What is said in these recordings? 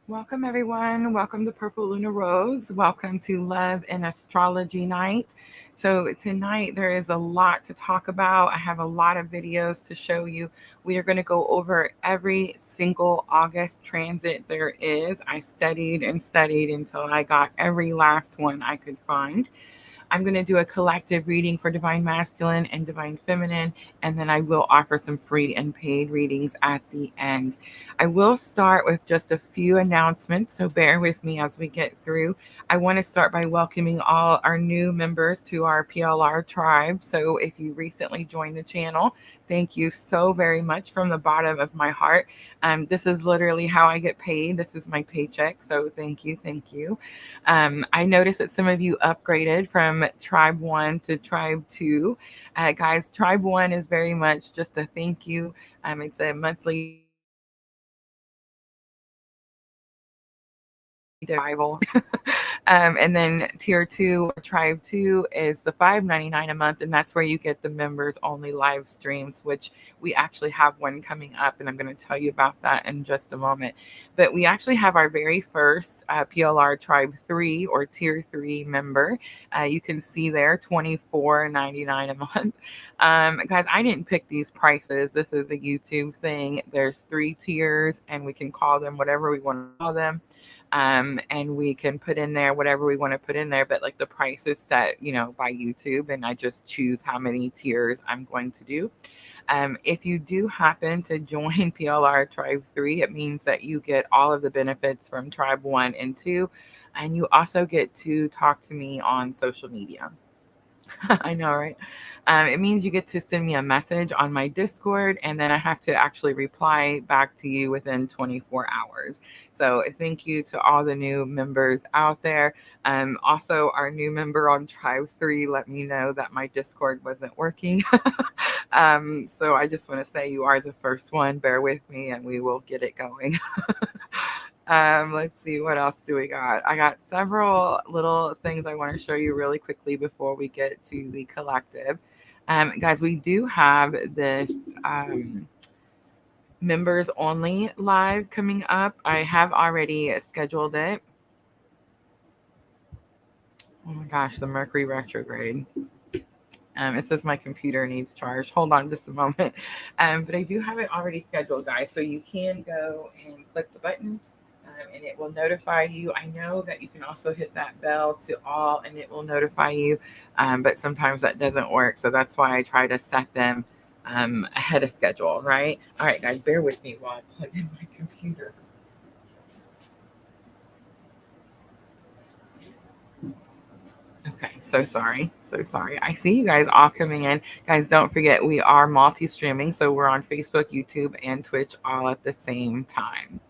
Welcome, everyone. Welcome to Purple Luna Rose. Welcome to Love and Astrology Night. So, tonight there is a lot to talk about. I have a lot of videos to show you. We are going to go over every single August transit there is. I studied and studied until I got every last one I could find. I'm going to do a collective reading for Divine Masculine and Divine Feminine, and then I will offer some free and paid readings at the end. I will start with just a few announcements, so bear with me as we get through. I want to start by welcoming all our new members to our PLR tribe. So if you recently joined the channel, thank you so very much from the bottom of my heart. This is literally how I get paid. This is my paycheck. So thank you. Thank you. I noticed that some of you upgraded from Tribe 1 to Tribe 2. Guys, Tribe 1 is very much just a thank you. It's a monthly Bible. And then tier 2 or tribe 2 is the $5.99 a month, and that's where you get the members only live streams, which we actually have one coming up, and I'm going to tell you about that in just a moment. But we actually have our very first PLR tribe 3 or tier 3 member. You can see there $24.99 a month. Guys, I didn't pick these prices. This is a YouTube thing. There's 3 tiers, and we can call them whatever we want to call them. And we can put in there whatever we want to put in there, but like the price is set, by YouTube, and I just choose how many tiers I'm going to do. If you do happen to join PLR Tribe 3, it means that you get all of the benefits from Tribe 1 and 2, and you also get to talk to me on social media. I know, right? It means you get to send me a message on my Discord, and then I have to actually reply back to you within 24 hours. So thank you to all the new members out there. Also, our new member on Tribe 3 let me know that my Discord wasn't working. So I just want to say you are the first one. Bear with me, and we will get it going. Let's see, what else do we got? I got several little things I want to show you really quickly before we get to the collective. Guys, we do have this members only live coming up. I have already scheduled it. Oh my gosh, the Mercury retrograde. It says my computer needs charge. Hold on just a moment. But I do have it already scheduled, guys. So you can go and click the button, and it will notify you. I know that you can also hit that bell to all, and it will notify you. But sometimes that doesn't work. So that's why I try to set them ahead of schedule, right? All right, guys, bear with me while I plug in my computer. Okay, so sorry. So sorry. I see you guys all coming in. Guys, don't forget we are multi-streaming, so we're on Facebook, YouTube, and Twitch all at the same time.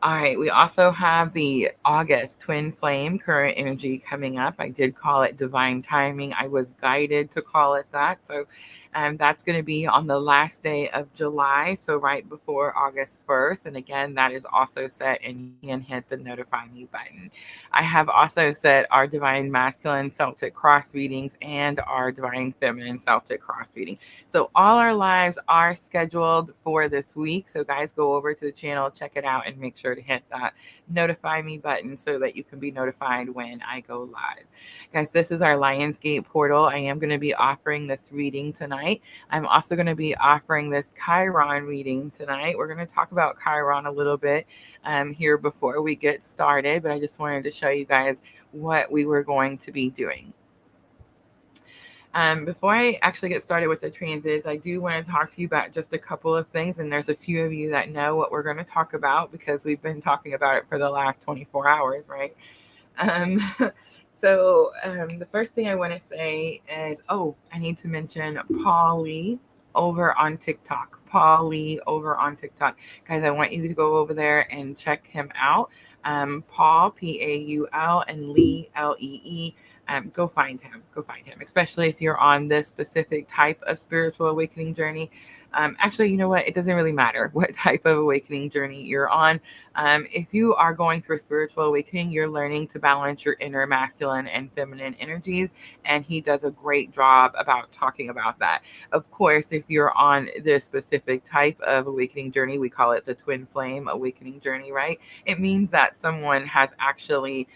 All right, we also have the August twin flame current energy coming up. I did call it divine timing. I was guided to call it that. So that's going to be on the last day of July, so right before August 1st. And again, that is also set, and you can hit the notify me button. I have also set our divine masculine Celtic cross readings and our divine feminine Celtic cross reading. So all our lives are scheduled for this week. So guys, go over to the channel, check it out, and make sure to hit that notify me button so that you can be notified when I go live. Guys, this is our Lionsgate portal. I am going to be offering this reading tonight. I'm also going to be offering this Chiron reading tonight. We're going to talk about Chiron a little bit here before we get started, but I just wanted to show you guys what we were going to be doing. Before I actually get started with the transits, I do want to talk to you about just a couple of things. And there's a few of you that know what we're going to talk about because we've been talking about it for the last 24 hours, right? So the first thing I want to say is, I need to mention Paul Lee over on TikTok. Paul Lee over on TikTok. Guys, I want you to go over there and check him out. Paul, Paul, and Lee, Lee. Go find him, especially if you're on this specific type of spiritual awakening journey. Actually, you know what? It doesn't really matter what type of awakening journey you're on. If you are going through a spiritual awakening, you're learning to balance your inner masculine and feminine energies. And he does a great job about talking about that. Of course, if you're on this specific type of awakening journey, we call it the twin flame awakening journey, right? It means that someone has actually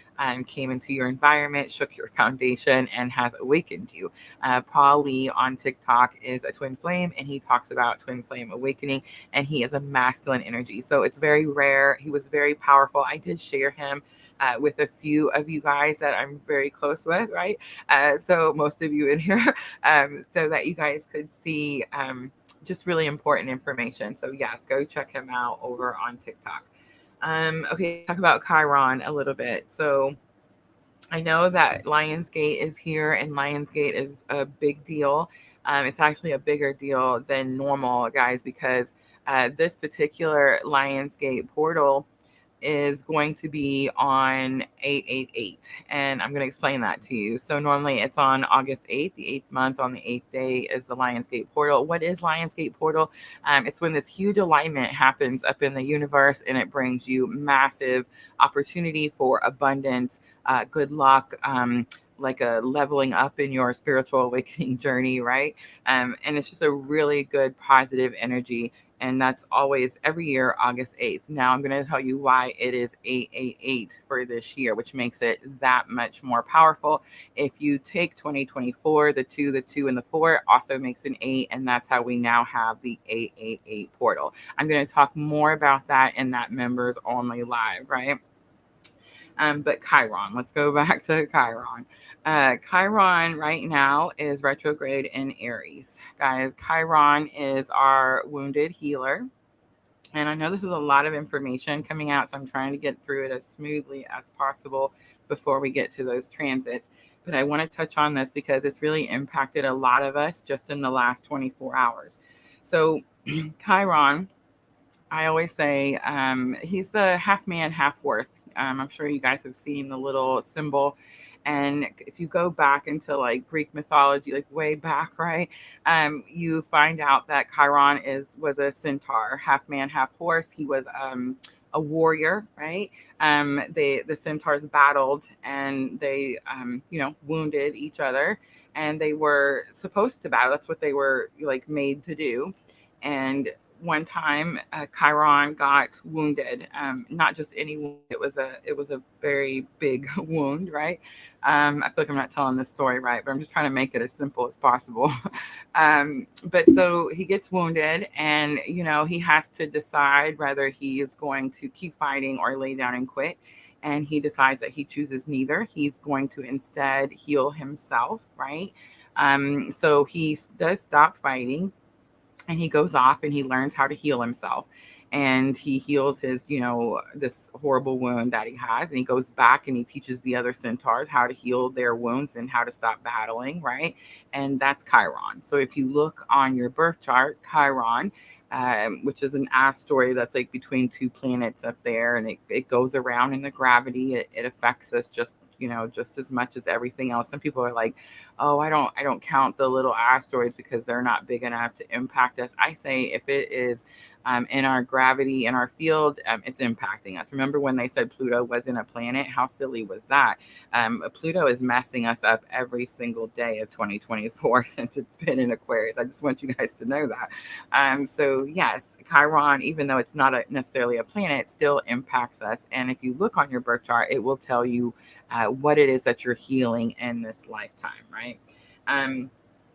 came into your environment, shook your foundation, and has awakened you. Paul Lee on TikTok is a twin flame, and he talks about twin flame awakening, and he is a masculine energy. So it's very rare. He was very powerful. I did share him with a few of you guys that I'm very close with, right? So most of you in here, so that you guys could see just really important information. So yes, go check him out over on TikTok. Okay, talk about Chiron a little bit. So I know that Lionsgate is here, and Lionsgate is a big deal. It's actually a bigger deal than normal, guys, because this particular Lionsgate portal is going to be on 888, and I'm going to explain that to you. So normally it's on August 8th, the 8th month. On the 8th day is the Lionsgate portal. What is Lionsgate portal? It's when this huge alignment happens up in the universe, and it brings you massive opportunity for abundance, good luck, like a leveling up in your spiritual awakening journey, right? And it's just a really good positive energy, and that's always every year, August 8th. Now, I'm going to tell you why it is 888 for this year, which makes it that much more powerful. If you take 2024, the 2, and the 4 also makes an 8, and that's how we now have the 888 portal. I'm going to talk more about that in that members only live, right? But Chiron, let's go back to Chiron. Chiron right now is retrograde in Aries. Guys, Chiron is our wounded healer. And I know this is a lot of information coming out, so I'm trying to get through it as smoothly as possible before we get to those transits. But I want to touch on this because it's really impacted a lot of us just in the last 24 hours. So, Chiron, I always say he's the half man, half horse. I'm sure you guys have seen the little symbol. And if you go back into like Greek mythology, like way back, right, you find out that Chiron was a centaur, half man, half horse. He was a warrior, right? The centaurs battled, and they, wounded each other, and they were supposed to battle. That's what they were like made to do. And one time, Chiron got wounded. Not just any wound; it was a very big wound, right? I feel like I'm not telling this story right, but I'm just trying to make it as simple as possible. But so he gets wounded, and he has to decide whether he is going to keep fighting or lay down and quit. And he decides that he chooses neither. He's going to instead heal himself, right? So he does stop fighting, and he goes off and he learns how to heal himself, and he heals his this horrible wound that he has, and he goes back and he teaches the other centaurs how to heal their wounds and how to stop battling, right? And that's Chiron. So if you look on your birth chart, Chiron, which is an asteroid that's like between two planets up there, and it goes around in the gravity. It affects us just as much as everything else. Some people are like, oh, I don't count the little asteroids because they're not big enough to impact us. I say if it is in our gravity, in our field, it's impacting us. Remember when they said Pluto wasn't a planet? How silly was that? Pluto is messing us up every single day of 2024 since it's been in Aquarius. I just want you guys to know that. So yes, Chiron, even though it's not necessarily a planet, still impacts us. And if you look on your birth chart, it will tell you what it is that you're healing in this lifetime, right?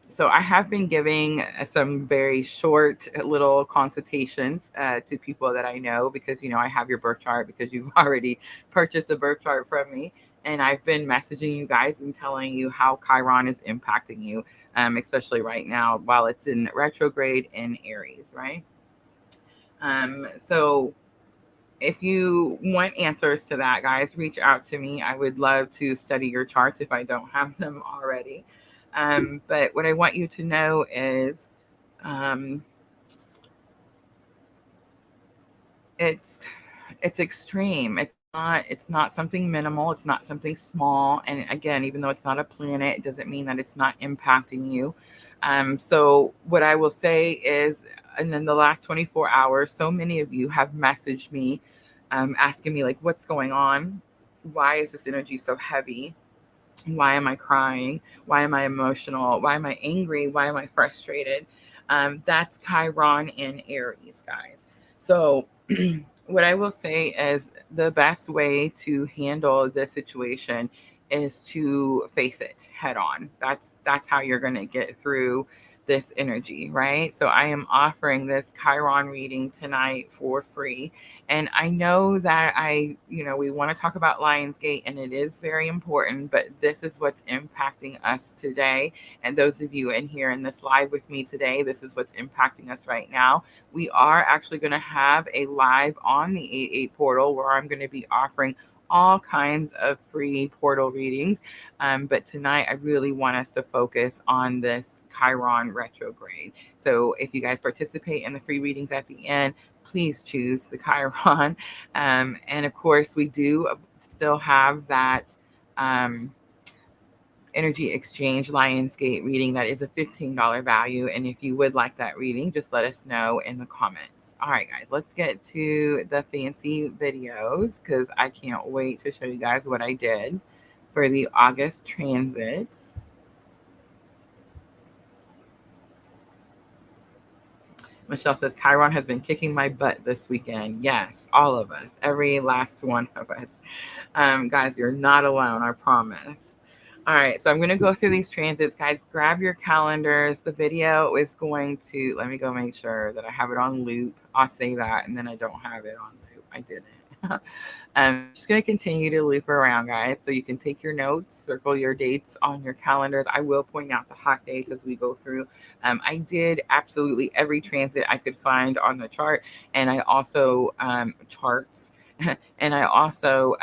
So I have been giving some very short little consultations to people that I know, because, I have your birth chart, because you've already purchased a birth chart from me. And I've been messaging you guys and telling you how Chiron is impacting you, especially right now while it's in retrograde in Aries, right? So if you want answers to that, guys, reach out to me. I would love to study your charts if I don't have them already. But what I want you to know is it's extreme. It's not something minimal. It's not something small. And again, even though it's not a planet, it doesn't mean that it's not impacting you. So what I will say is and then the last 24 hours, so many of you have messaged me asking me, like, what's going on? Why is this energy so heavy? Why am I crying? Why am I emotional? Why am I angry? Why am I frustrated? That's Chiron in Aries, guys. So, what I will say is the best way to handle this situation is to face it head on. That's how you're going to get through this energy, right? So I am offering this Chiron reading tonight for free. And I know that we want to talk about Lionsgate, and it is very important, but this is what's impacting us today. And those of you in here in this live with me today, this is what's impacting us right now. We are actually going to have a live on the 8/8 portal where I'm going to be offering all kinds of free portal readings. But tonight, I really want us to focus on this Chiron retrograde. So if you guys participate in the free readings at the end, please choose the Chiron. And of course, we do still have that energy exchange Lionsgate reading that is a $15 value. And if you would like that reading, just let us know in the comments. All right, guys, let's get to the fancy videos because I can't wait to show you guys what I did for the August transits. Michelle says, Chiron has been kicking my butt this weekend. Yes, all of us, every last one of us. Guys, you're not alone, I promise. All right, so I'm going to go through these transits. Guys, grab your calendars. The video is going to, let me go make sure that I have it on loop. I'll say that, and then I don't have it on loop. I didn't. I'm just going to continue to loop around, guys, so you can take your notes, circle your dates on your calendars. I will point out the hot dates as we go through. I did absolutely every transit I could find on the chart, and I also charts. And I also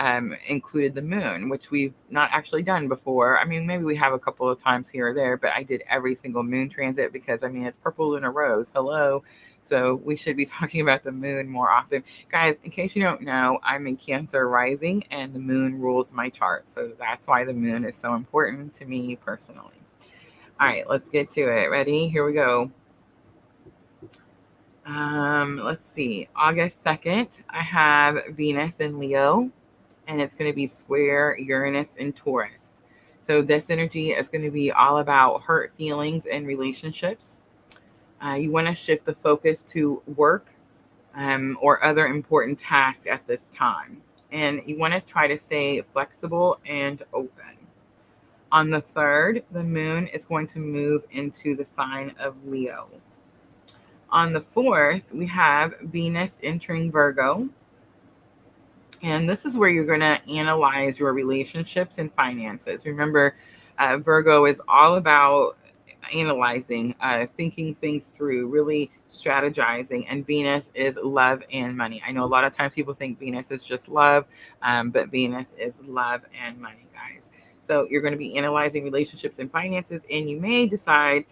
included the moon, which we've not actually done before. I mean, maybe we have a couple of times here or there, but I did every single moon transit because, I mean, it's purple lunar rose. Hello. So we should be talking about the moon more often. Guys, in case you don't know, I'm in Cancer rising and the moon rules my chart. So that's why the moon is so important to me personally. All right, let's get to it. Ready? Here we go. Let's see. August 2nd, I have Venus in Leo, and it's going to be square Uranus in Taurus. So this energy is going to be all about hurt feelings and relationships. You want to shift the focus to work or other important tasks at this time. And you want to try to stay flexible and open. On the 3rd, the moon is going to move into the sign of Leo. On the 4th, we have Venus entering Virgo. And this is where you're going to analyze your relationships and finances. Remember, Virgo is all about analyzing, thinking things through, really strategizing. And Venus is love and money. I know a lot of times people think Venus is just love, but Venus is love and money, guys. So you're going to be analyzing relationships and finances, and you may decide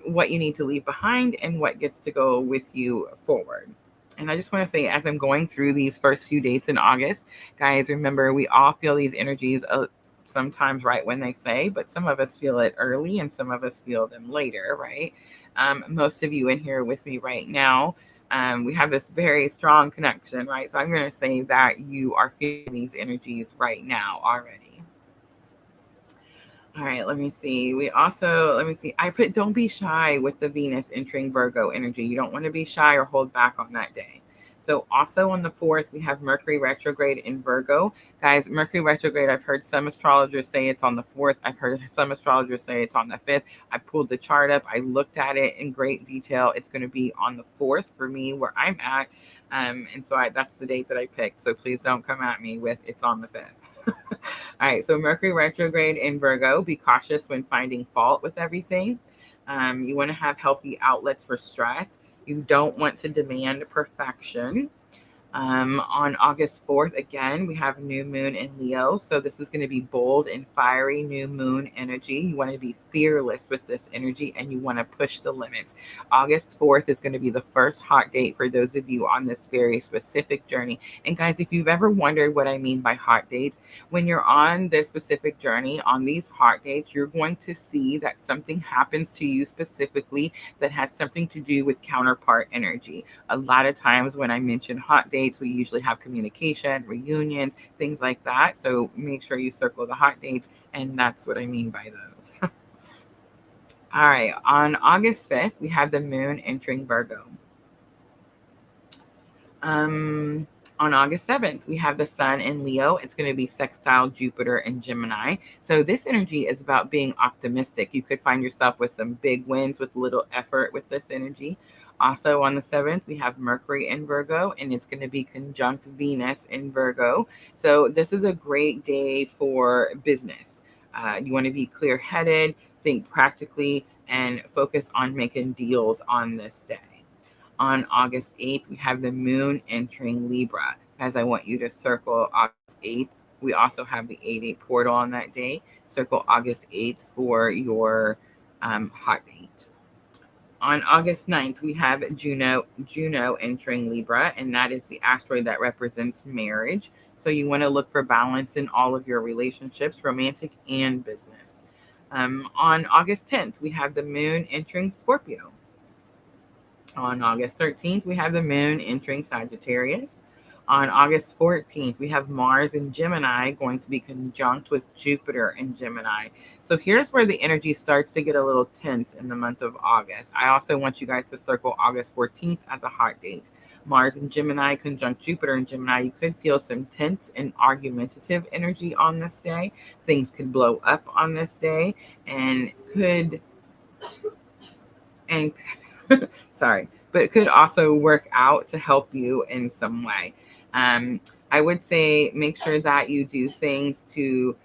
what you need to leave behind and what gets to go with you forward. And I just want to say, as I'm going through these first few dates in August, guys, remember, we all feel these energies sometimes right when they say, but some of us feel it early and some of us feel them later, right? Most of you in here with me right now, we have this very strong connection, right? So I'm going to say that you are feeling these energies right now already. All right, let me see. I put don't be shy with the Venus entering Virgo energy. You don't want to be shy or hold back on that day. So also on the 4th, we have Mercury retrograde in Virgo. Guys, Mercury retrograde, I've heard some astrologers say it's on the 4th. I've heard some astrologers say it's on the 5th. I pulled the chart up. I looked at it in great detail. It's going to be on the 4th for me where I'm at. And so that's the date that I picked. So please don't come at me with it's on the 5th. All right, so Mercury retrograde in Virgo. Be cautious when finding fault with everything. You want to have healthy outlets for stress. You don't want to demand perfection. On August 4th, again, we have new moon in Leo. So this is going to be bold and fiery new moon energy. You want to be fearless with this energy and you want to push the limits. August 4th is going to be the first hot date for those of you on this very specific journey. And guys, if you've ever wondered what I mean by hot dates, when you're on this specific journey, on these hot dates, you're going to see that something happens to you specifically that has something to do with counterpart energy. A lot of times when I mention hot dates, we usually have communication, reunions, things like that. So make sure you circle the hot dates, and that's what I mean by those. All right, on August 5th, we have the moon entering Virgo. On August 7th, we have the sun in Leo. It's going to be sextile Jupiter and Gemini. So this energy is about being optimistic. You could find yourself with some big wins with little effort with this energy. Also on the 7th, we have Mercury in Virgo, and it's going to be conjunct Venus in Virgo. So this is a great day for business. You want to be clear-headed, think practically, and focus on making deals on this day. On August 8th, we have the moon entering Libra. Guys, I want you to circle August 8th. We also have the 8-8 portal on that day. Circle August 8th for your hot date. On August 9th, we have Juno entering Libra, and that is the asteroid that represents marriage. So you want to look for balance in all of your relationships, romantic and business. On August 10th, we have the moon entering Scorpio. On August 13th, we have the moon entering Sagittarius. On August 14th, we have Mars in Gemini going to be conjunct with Jupiter in Gemini. So here's where the energy starts to get a little tense in the month of August. I also want you guys to circle August 14th as a hot date. Mars in Gemini conjunct Jupiter in Gemini. You could feel some tense and argumentative energy on this day. Things could blow up on this day and sorry, but it could also work out to help you in some way. I would say make sure that you do things to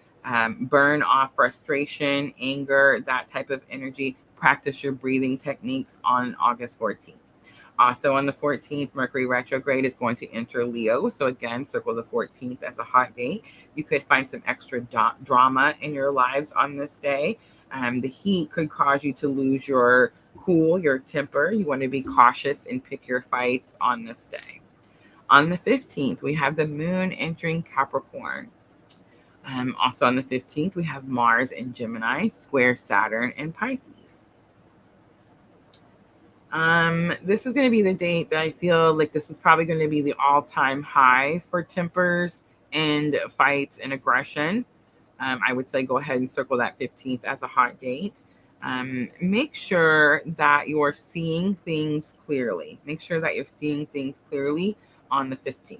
burn off frustration, anger, that type of energy. Practice your breathing techniques on August 14th. Also on the 14th, Mercury retrograde is going to enter Leo. So again, circle the 14th as a hot date. You could find some extra drama in your lives on this day. The heat could cause you to lose your cool, your temper. You want to be cautious and pick your fights on this day. On the 15th, we have the moon entering Capricorn. Also on the 15th, we have Mars in Gemini, square Saturn and Pisces. This is going to be the date that I feel like this is probably going to be the all-time high for tempers and fights and aggression. I would say go ahead and circle that 15th as a hot date. Make sure that you're seeing things clearly. Make sure that you're seeing things clearly on the 15th.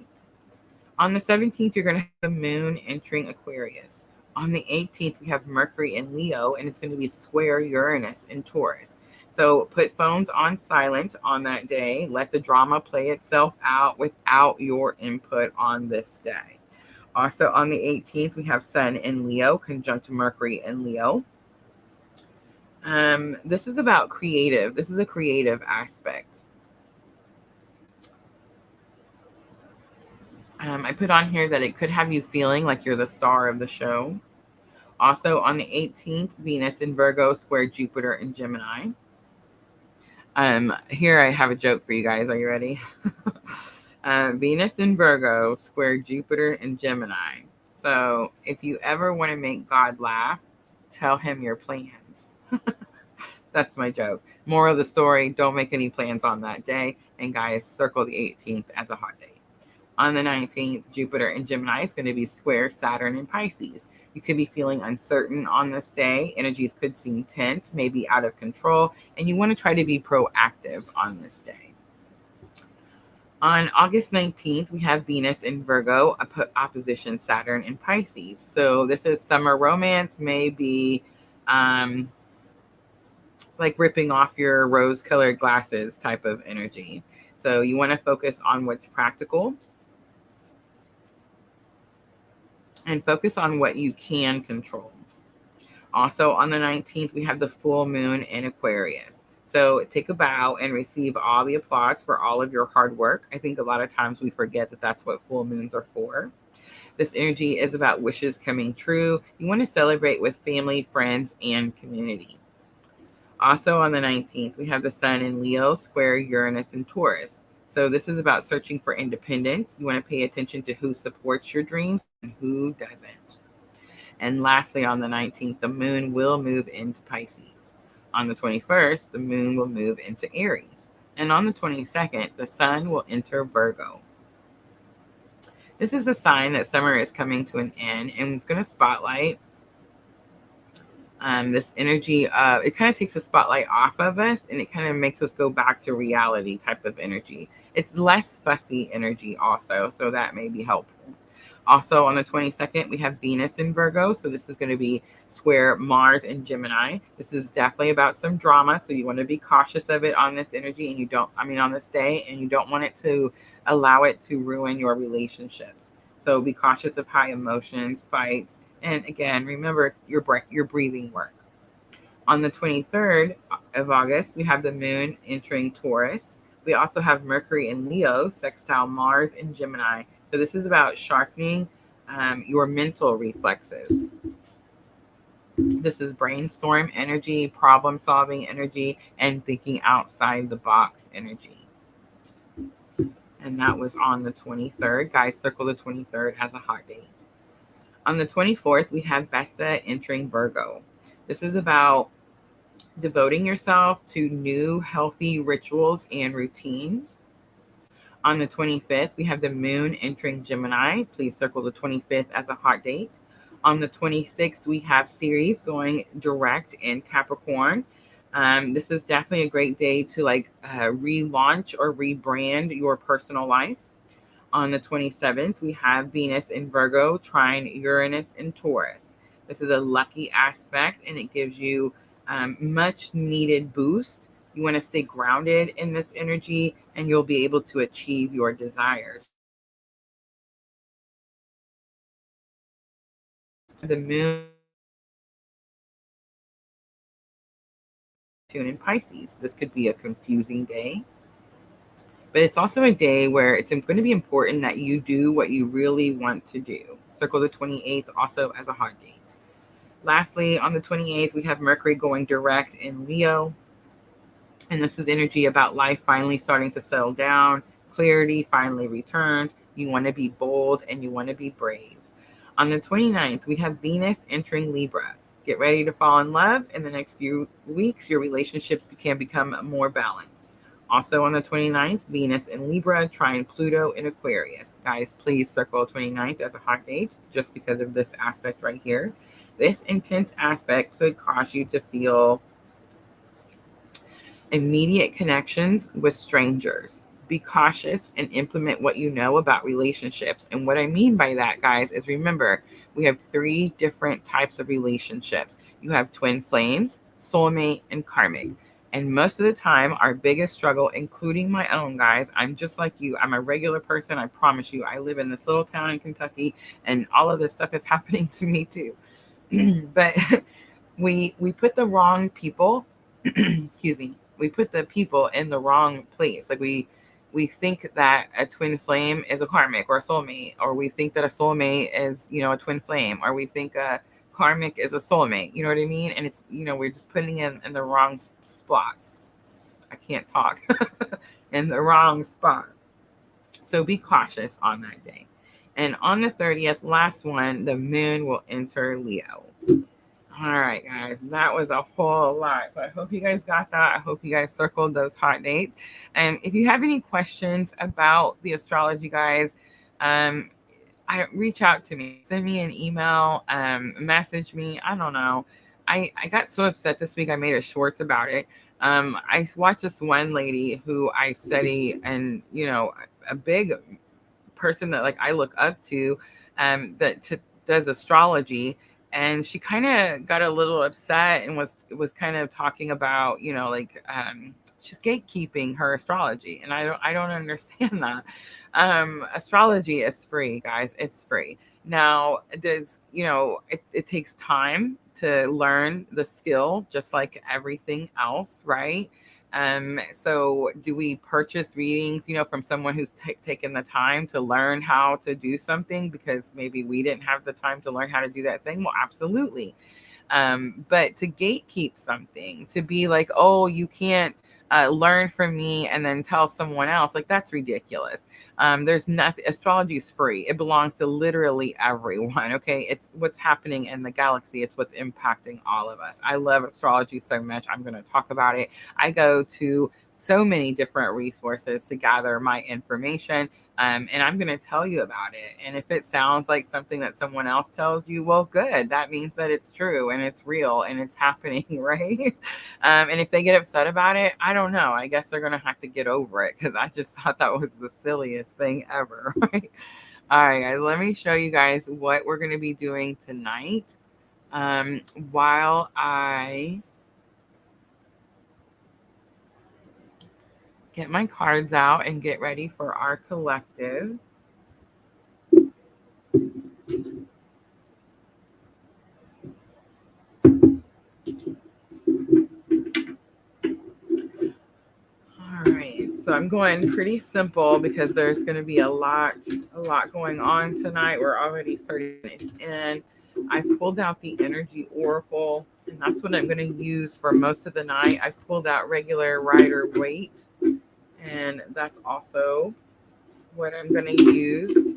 On the 17th, you're going to have the moon entering Aquarius. On the 18th, we have Mercury in Leo, and it's going to be square Uranus in Taurus. So put phones on silent on that day. Let the drama play itself out without your input on this day. Also on the 18th, we have Sun in Leo, conjunct Mercury in Leo. This is about creative. This is a creative aspect. I put on here that it could have you feeling like you're the star of the show. Also on the 18th, Venus in Virgo, square Jupiter in Gemini. Here I have a joke for you guys. Are you ready? Venus in Virgo, square Jupiter in Gemini. So if you ever want to make God laugh, tell him your plans. That's my joke. Moral of the story, don't make any plans on that day. And guys, circle the 18th as a hot day. On the 19th, Jupiter in Gemini is going to be square Saturn in Pisces. You could be feeling uncertain on this day. Energies could seem tense, maybe out of control, and you want to try to be proactive on this day. On August 19th, we have Venus in Virgo, opposition Saturn in Pisces. So this is summer romance, maybe like ripping off your rose-colored glasses type of energy. So you want to focus on what's practical and focus on what you can control. Also on the 19th, we have the full moon in Aquarius. So take a bow and receive all the applause for all of your hard work. I think a lot of times we forget that that's what full moons are for. This energy is about wishes coming true. You want to celebrate with family, friends, and community. Also on the 19th, we have the Sun in Leo square Uranus and Taurus. So this is about searching for independence. You want to pay attention to who supports your dreams and who doesn't. And lastly, on the 19th, the moon will move into Pisces. On the 21st, the moon will move into Aries. And on the 22nd, the sun will enter Virgo. This is a sign that summer is coming to an end, and it's going to spotlight this energy. It kind of takes the spotlight off of us, and it kind of makes us go back to reality type of energy. It's less fussy energy also, so that may be helpful. Also on the 22nd, we have Venus in Virgo. So this is going to be square Mars in Gemini. This is definitely about some drama. So you want to be cautious of it on this energy, and on this day, and you don't want it to allow it to ruin your relationships. So be cautious of high emotions, fights, and again, remember your breathing work. On the 23rd of August, we have the moon entering Taurus. We also have Mercury in Leo, sextile Mars in Gemini. So this is about sharpening your mental reflexes. This is brainstorm energy, problem solving energy, and thinking outside the box energy. And that was on the 23rd. Guys, circle the 23rd as a hot date. On the 24th, we have Vesta entering Virgo. This is about devoting yourself to new healthy rituals and routines. On the 25th, we have the moon entering Gemini. Please circle the 25th as a hot date. On the 26th, we have Ceres going direct in Capricorn. This is definitely a great day to relaunch or rebrand your personal life. On the 27th, we have Venus in Virgo trine Uranus in Taurus. This is a lucky aspect, and it gives you much needed boost. You want to stay grounded in this energy, and you'll be able to achieve your desires. The moon in Pisces. This could be a confusing day, but it's also a day where it's going to be important that you do what you really want to do. Circle the 28th also as a hot date. Lastly, on the 28th, we have Mercury going direct in Leo. And this is energy about life finally starting to settle down. Clarity finally returns. You want to be bold and you want to be brave. On the 29th, we have Venus entering Libra. Get ready to fall in love. In the next few weeks, your relationships can become more balanced. Also on the 29th, Venus in Libra trine Pluto in Aquarius. Guys, please circle 29th as a hot date just because of this aspect right here. This intense aspect could cause you to feel immediate connections with strangers. Be cautious and implement what you know about relationships. And what I mean by that, guys, is remember, we have 3 different types of relationships. You have twin flames, soulmate, and karmic. And most of the time, our biggest struggle, including my own, guys, I'm just like you. I'm a regular person. I promise you. I live in this little town in Kentucky, and all of this stuff is happening to me too. But we put the wrong people, excuse me, we put the people in the wrong place. Like we think that a twin flame is a karmic or a soulmate, or we think that a soulmate is, a twin flame, or we think a karmic is a soulmate. You know what I mean? And it's, we're just putting in the wrong spots. I can't talk. In the wrong spot. So be cautious on that day. And on the 30th, last one, the moon will enter Leo. All right, guys, that was a whole lot. So I hope you guys got that. I hope you guys circled those hot dates. And if you have any questions about the astrology, guys, reach out to me. Send me an email, message me. I don't know. I got so upset this week. I made a shorts about it. I watched this one lady who I study, and, a big person that I look up to, does astrology. And she kind of got a little upset and was kind of talking about, she's gatekeeping her astrology. And I don't understand that. Astrology is free, guys. It's free. Now, there's, it takes time to learn the skill, just like everything else, right? So do we purchase readings, from someone who's taken the time to learn how to do something because maybe we didn't have the time to learn how to do that thing? Well, absolutely. But to gatekeep something, to be like, oh, you can't learn from me and then tell someone else, like, that's ridiculous. There's nothing, astrology is free. It belongs to literally everyone. Okay. It's what's happening in the galaxy. It's what's impacting all of us. I love astrology so much. I'm going to talk about it. I go to so many different resources to gather my information. And I'm going to tell you about it. And if it sounds like something that someone else tells you, well, good. That means that it's true and it's real and it's happening, right? And if they get upset about it, I don't know. I guess they're going to have to get over it because I just thought that was the silliest thing ever, right? All right, guys, let me show you guys what we're going to be doing tonight while I get my cards out and get ready for our collective. All right, so I'm going pretty simple because there's going to be a lot going on tonight. We're already 30 minutes in. I've pulled out the energy oracle, and that's what I'm going to use for most of the night. I've pulled out regular Rider Waite, and that's also what I'm going to use.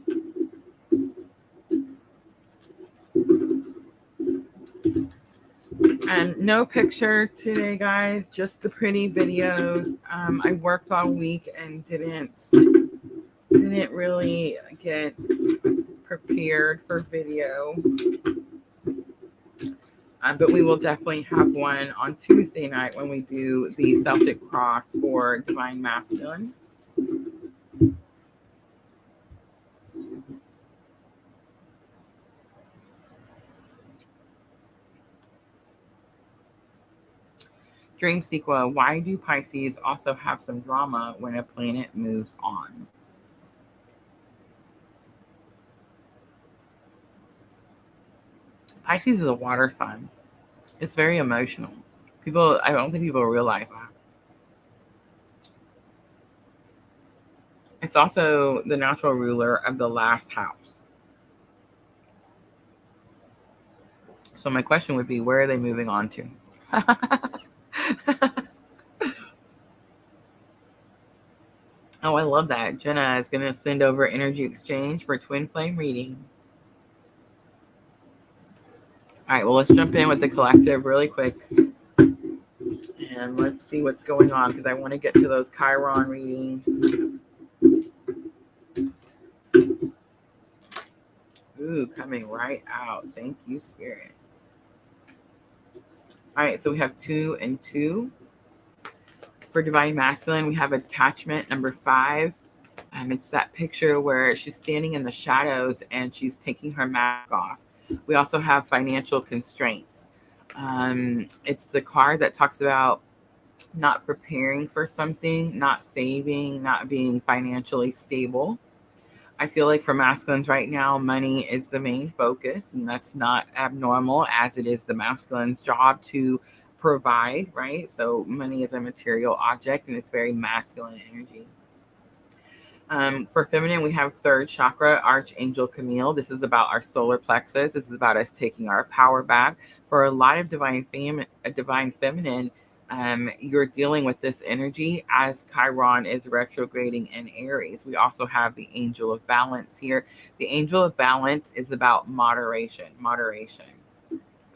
And no picture today, guys, just the pretty videos. I worked all week and didn't really get prepared for video. But we will definitely have one on Tuesday night when we do the Celtic Cross for Divine Masculine. Dream sequel, why do Pisces also have some drama when a planet moves on? Pisces is a water sign. It's very emotional. I don't think people realize that. It's also the natural ruler of the last house. So my question would be, where are they moving on to? Oh, I love that. Jenna is going to send over energy exchange for twin flame reading. All right, well, let's jump in with the collective really quick. And let's see what's going on because I want to get to those Chiron readings. Ooh, coming right out. Thank you, Spirit. All right, so we have 2 and 2. For Divine Masculine, we have attachment number 5. It's that picture where she's standing in the shadows and she's taking her mask off. We also have financial constraints. It's the card that talks about not preparing for something, not saving, not being financially stable. I feel like for masculines right now, money is the main focus, and that's not abnormal as it is the masculine's job to provide, right? So money is a material object and it's very masculine energy. For feminine, we have third chakra, Archangel Camille. This is about our solar plexus. This is about us taking our power back. For a lot of divine feminine, you're dealing with this energy as Chiron is retrograding in Aries. We also have the Angel of Balance here. The Angel of Balance is about moderation.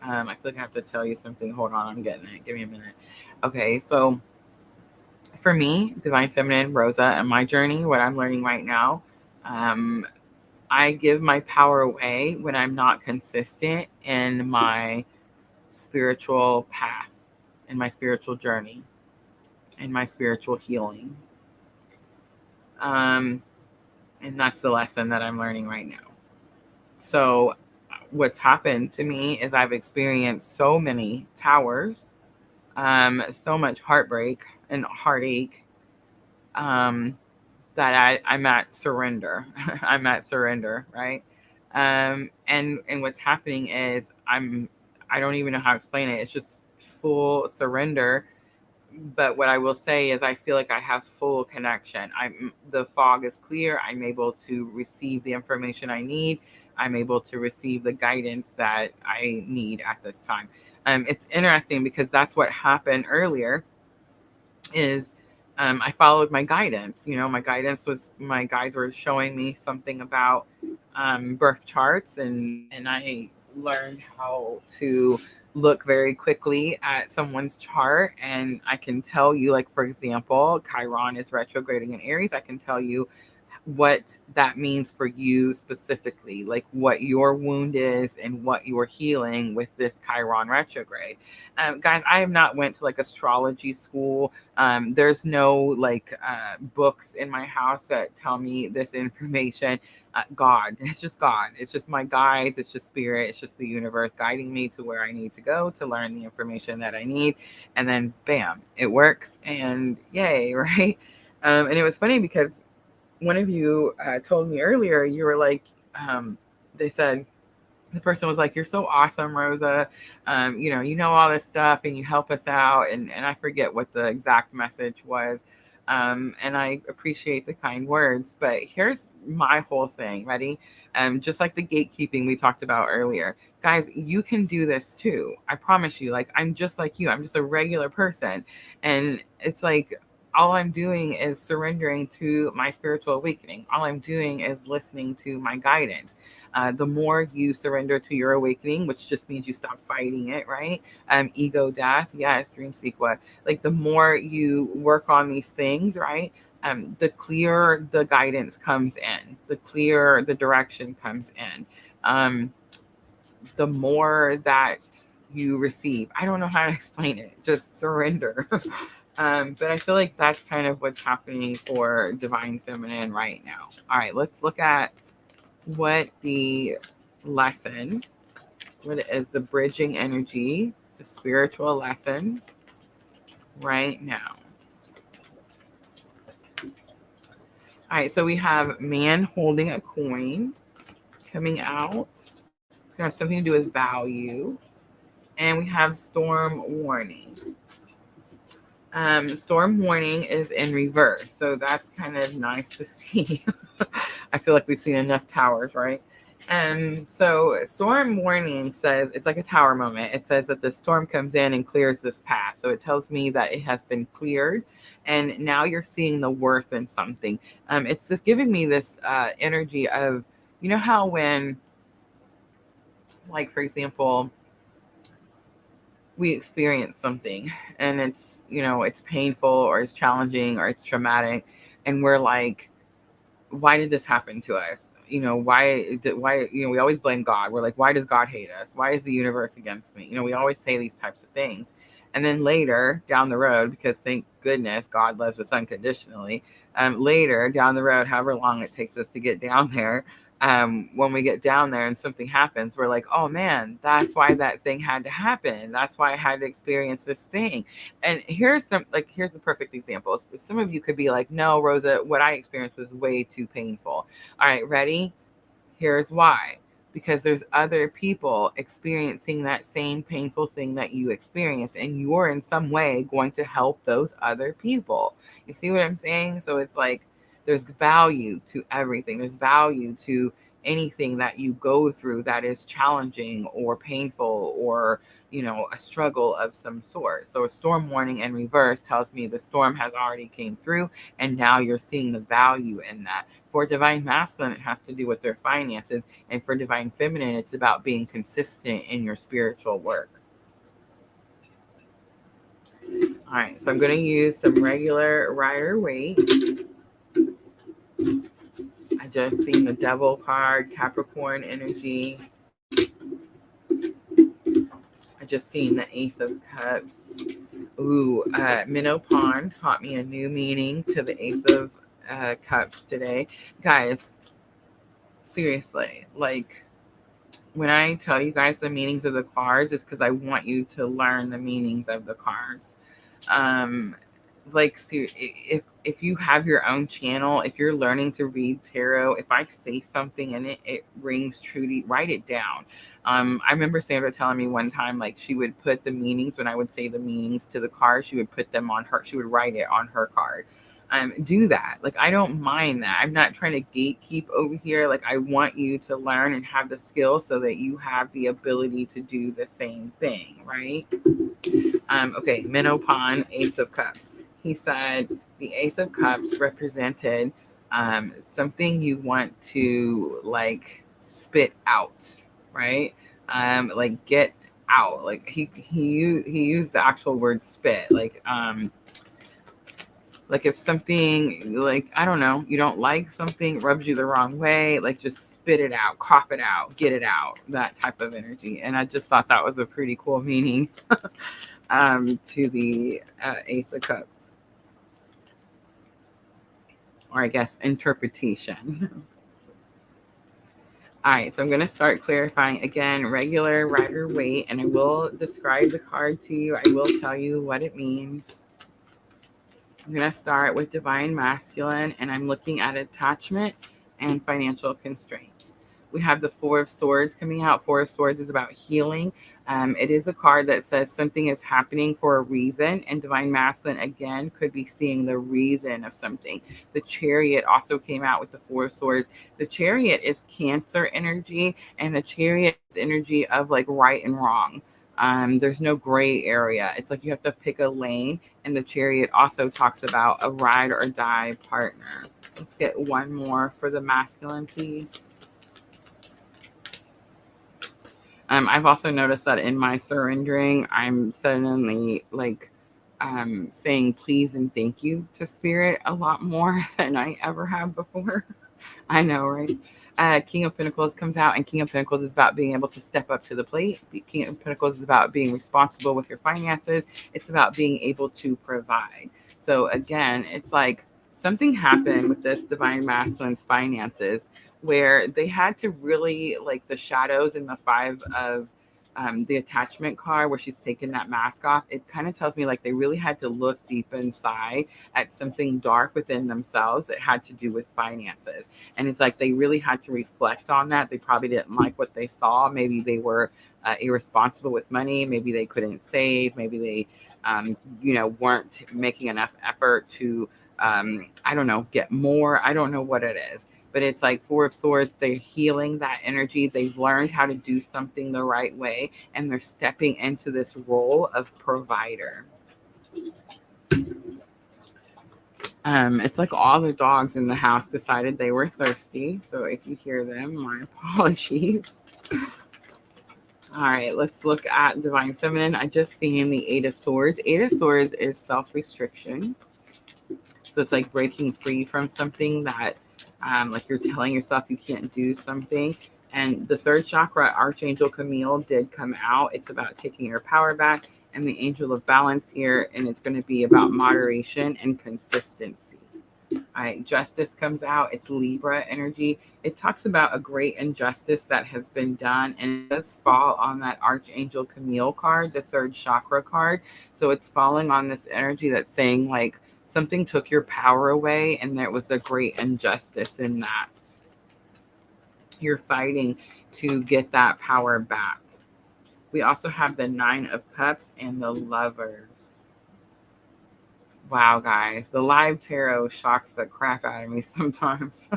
I feel like I have to tell you something. Hold on, I'm getting it. Give me a minute. Okay, so for me, Divine Feminine, Rosa, and my journey, what I'm learning right now, I give my power away when I'm not consistent in my spiritual path, in my spiritual journey, in my spiritual healing. And that's the lesson that I'm learning right now. So what's happened to me is I've experienced so many towers, so much heartbreak and heartache, that I'm at surrender. I'm at surrender, right? And what's happening is I don't even know how to explain it. It's just full surrender But what I will say is I feel like I have full connection. The fog is clear. I'm able to receive the information I need. I'm able to receive the guidance that I need at this time. It's interesting because that's what happened earlier is I followed my guidance. My guides were showing me something about birth charts, and I learned how to look very quickly at someone's chart, and I can tell you, like, for example, Chiron is retrograding in Aries. I can tell you what that means for you specifically, like what your wound is and what you're healing with this Chiron retrograde. Guys, I have not went to like astrology school. There's no like books in my house that tell me this information. God, it's just God. It's just my guides. It's just spirit. It's just the universe guiding me to where I need to go to learn the information that I need. And then bam, it works. And yay, right? And it was funny because one of you told me earlier, you were like, they said, the person was like, "You're so awesome, Rosa. You know all this stuff and you help us out." And I forget what the exact message was. And I appreciate the kind words. But here's my whole thing. Ready? Just like the gatekeeping we talked about earlier. Guys, you can do this too. I promise you. Like, I'm just like you. I'm just a regular person. And it's like, all I'm doing is surrendering to my spiritual awakening. All I'm doing is listening to my guidance. The more you surrender to your awakening, which just means you stop fighting it, right? Ego death, yes, dream sequence. Like the more you work on these things, right? The clearer the guidance comes in, the clearer the direction comes in. The more that you receive. I don't know how to explain it. Just surrender. But I feel like that's kind of what's happening for Divine Feminine right now. All right, let's look at what the lesson, what is the bridging energy, the spiritual lesson right now. All right, so we have man holding a coin coming out. It's going to have something to do with value. And we have storm warning. Storm warning is in reverse, so that's kind of nice to see. I feel like we've seen enough towers, right? And so storm warning says it's like a tower moment. It says that the storm comes in and clears this path. So it tells me that it has been cleared, and now you're seeing the worth in something. It's just giving me this energy of, you know how when, like, for example, we experience something and it's painful or it's challenging or it's traumatic, and we're like, why did this happen to us? Why we always blame God. We're like, why does God hate us? Why is the universe against me? We always say these types of things. And then later down the road, because thank goodness God loves us unconditionally, later down the road, however long it takes us to get down there, when we get down there and something happens, we're like, oh man, that's why that thing had to happen. That's why I had to experience this thing. And here's the perfect example. Some of you could be like, no, Rosa, what I experienced was way too painful. All right, ready? Here's why. Because there's other people experiencing that same painful thing that you experienced, and you're in some way going to help those other people. You see what I'm saying? So it's like, there's value to everything. There's value to anything that you go through that is challenging or painful or, a struggle of some sort. So a storm warning in reverse tells me the storm has already came through, and now you're seeing the value in that. For Divine Masculine, it has to do with their finances. And for Divine Feminine, it's about being consistent in your spiritual work. All right, so I'm going to use some regular Rider-Waite. I just seen the Devil card, Capricorn energy. I just seen the Ace of Cups. Ooh, Minnow Pond taught me a new meaning to the Ace of Cups today. Guys, seriously, like, when I tell you guys the meanings of the cards, it's because I want you to learn the meanings of the cards. like, if you have your own channel, if you're learning to read tarot, if I say something and it rings true to you, write it down. I remember Sandra telling me one time, like, she would put the meanings, when I would say the meanings to the card, she would put them on her, she would write it on her card. Do that. Like, I don't mind that. I'm not trying to gatekeep over here. Like, I want you to learn and have the skill so that you have the ability to do the same thing, right? Okay, Menopon, Ace of Cups. He said the Ace of Cups represented something you want to, like, spit out, right? Like, get out. Like, he used the actual word spit. Like if something, like, I don't know, you don't like something, rubs you the wrong way, like, just spit it out, cough it out, get it out, that type of energy. And I just thought that was a pretty cool meaning to the Ace of Cups, or I guess interpretation. All right, so I'm going to start clarifying again, regular, rider, weight, and I will describe the card to you. I will tell you what it means. I'm going to start with Divine Masculine, and I'm looking at attachment and financial constraints. We have the Four of Swords coming out. Four of Swords is about healing. It is a card that says something is happening for a reason, and Divine Masculine, again, could be seeing the reason of something. The Chariot also came out with the Four of Swords. The Chariot is Cancer energy, and the Chariot is energy of, like, right and wrong. There's no gray area. It's like you have to pick a lane. And the Chariot also talks about a ride or die partner. Let's get one more for the masculine, please. I've also noticed that in my surrendering, I'm suddenly, like, saying please and thank you to spirit a lot more than I ever have before. I know, right? King of Pentacles comes out, and King of Pentacles is about being able to step up to the plate. King of Pentacles is about being responsible with your finances. It's about being able to provide. So again, it's like something happened with this Divine Masculine's finances where they had to really, like, the shadows in the Five of the attachment card, where she's taken that mask off, it kind of tells me like they really had to look deep inside at something dark within themselves that had to do with finances. And it's like they really had to reflect on that. They probably didn't like what they saw. Maybe they were irresponsible with money. Maybe they couldn't save. Maybe they, weren't making enough effort to, I don't know, get more. I don't know what it is. But it's like Four of Swords, they're healing that energy. They've learned how to do something the right way, and they're stepping into this role of provider. It's like all the dogs in the house decided they were thirsty. So if you hear them, my apologies. All right, let's look at Divine Feminine. I just seen the Eight of Swords. Eight of Swords is self-restriction. So it's like breaking free from something that, like, you're telling yourself you can't do something. And the third chakra, Archangel Camille, did come out. It's about taking your power back. And the Angel of Balance here, and it's going to be about moderation and consistency. All right, Justice comes out. It's Libra energy. It talks about a great injustice that has been done, and it does fall on that Archangel Camille card, the third chakra card. So it's falling on this energy that's saying, like, something took your power away, and there was a great injustice in that. You're fighting to get that power back. We also have the Nine of Cups and the Lovers. Wow, guys, the live tarot shocks the crap out of me sometimes.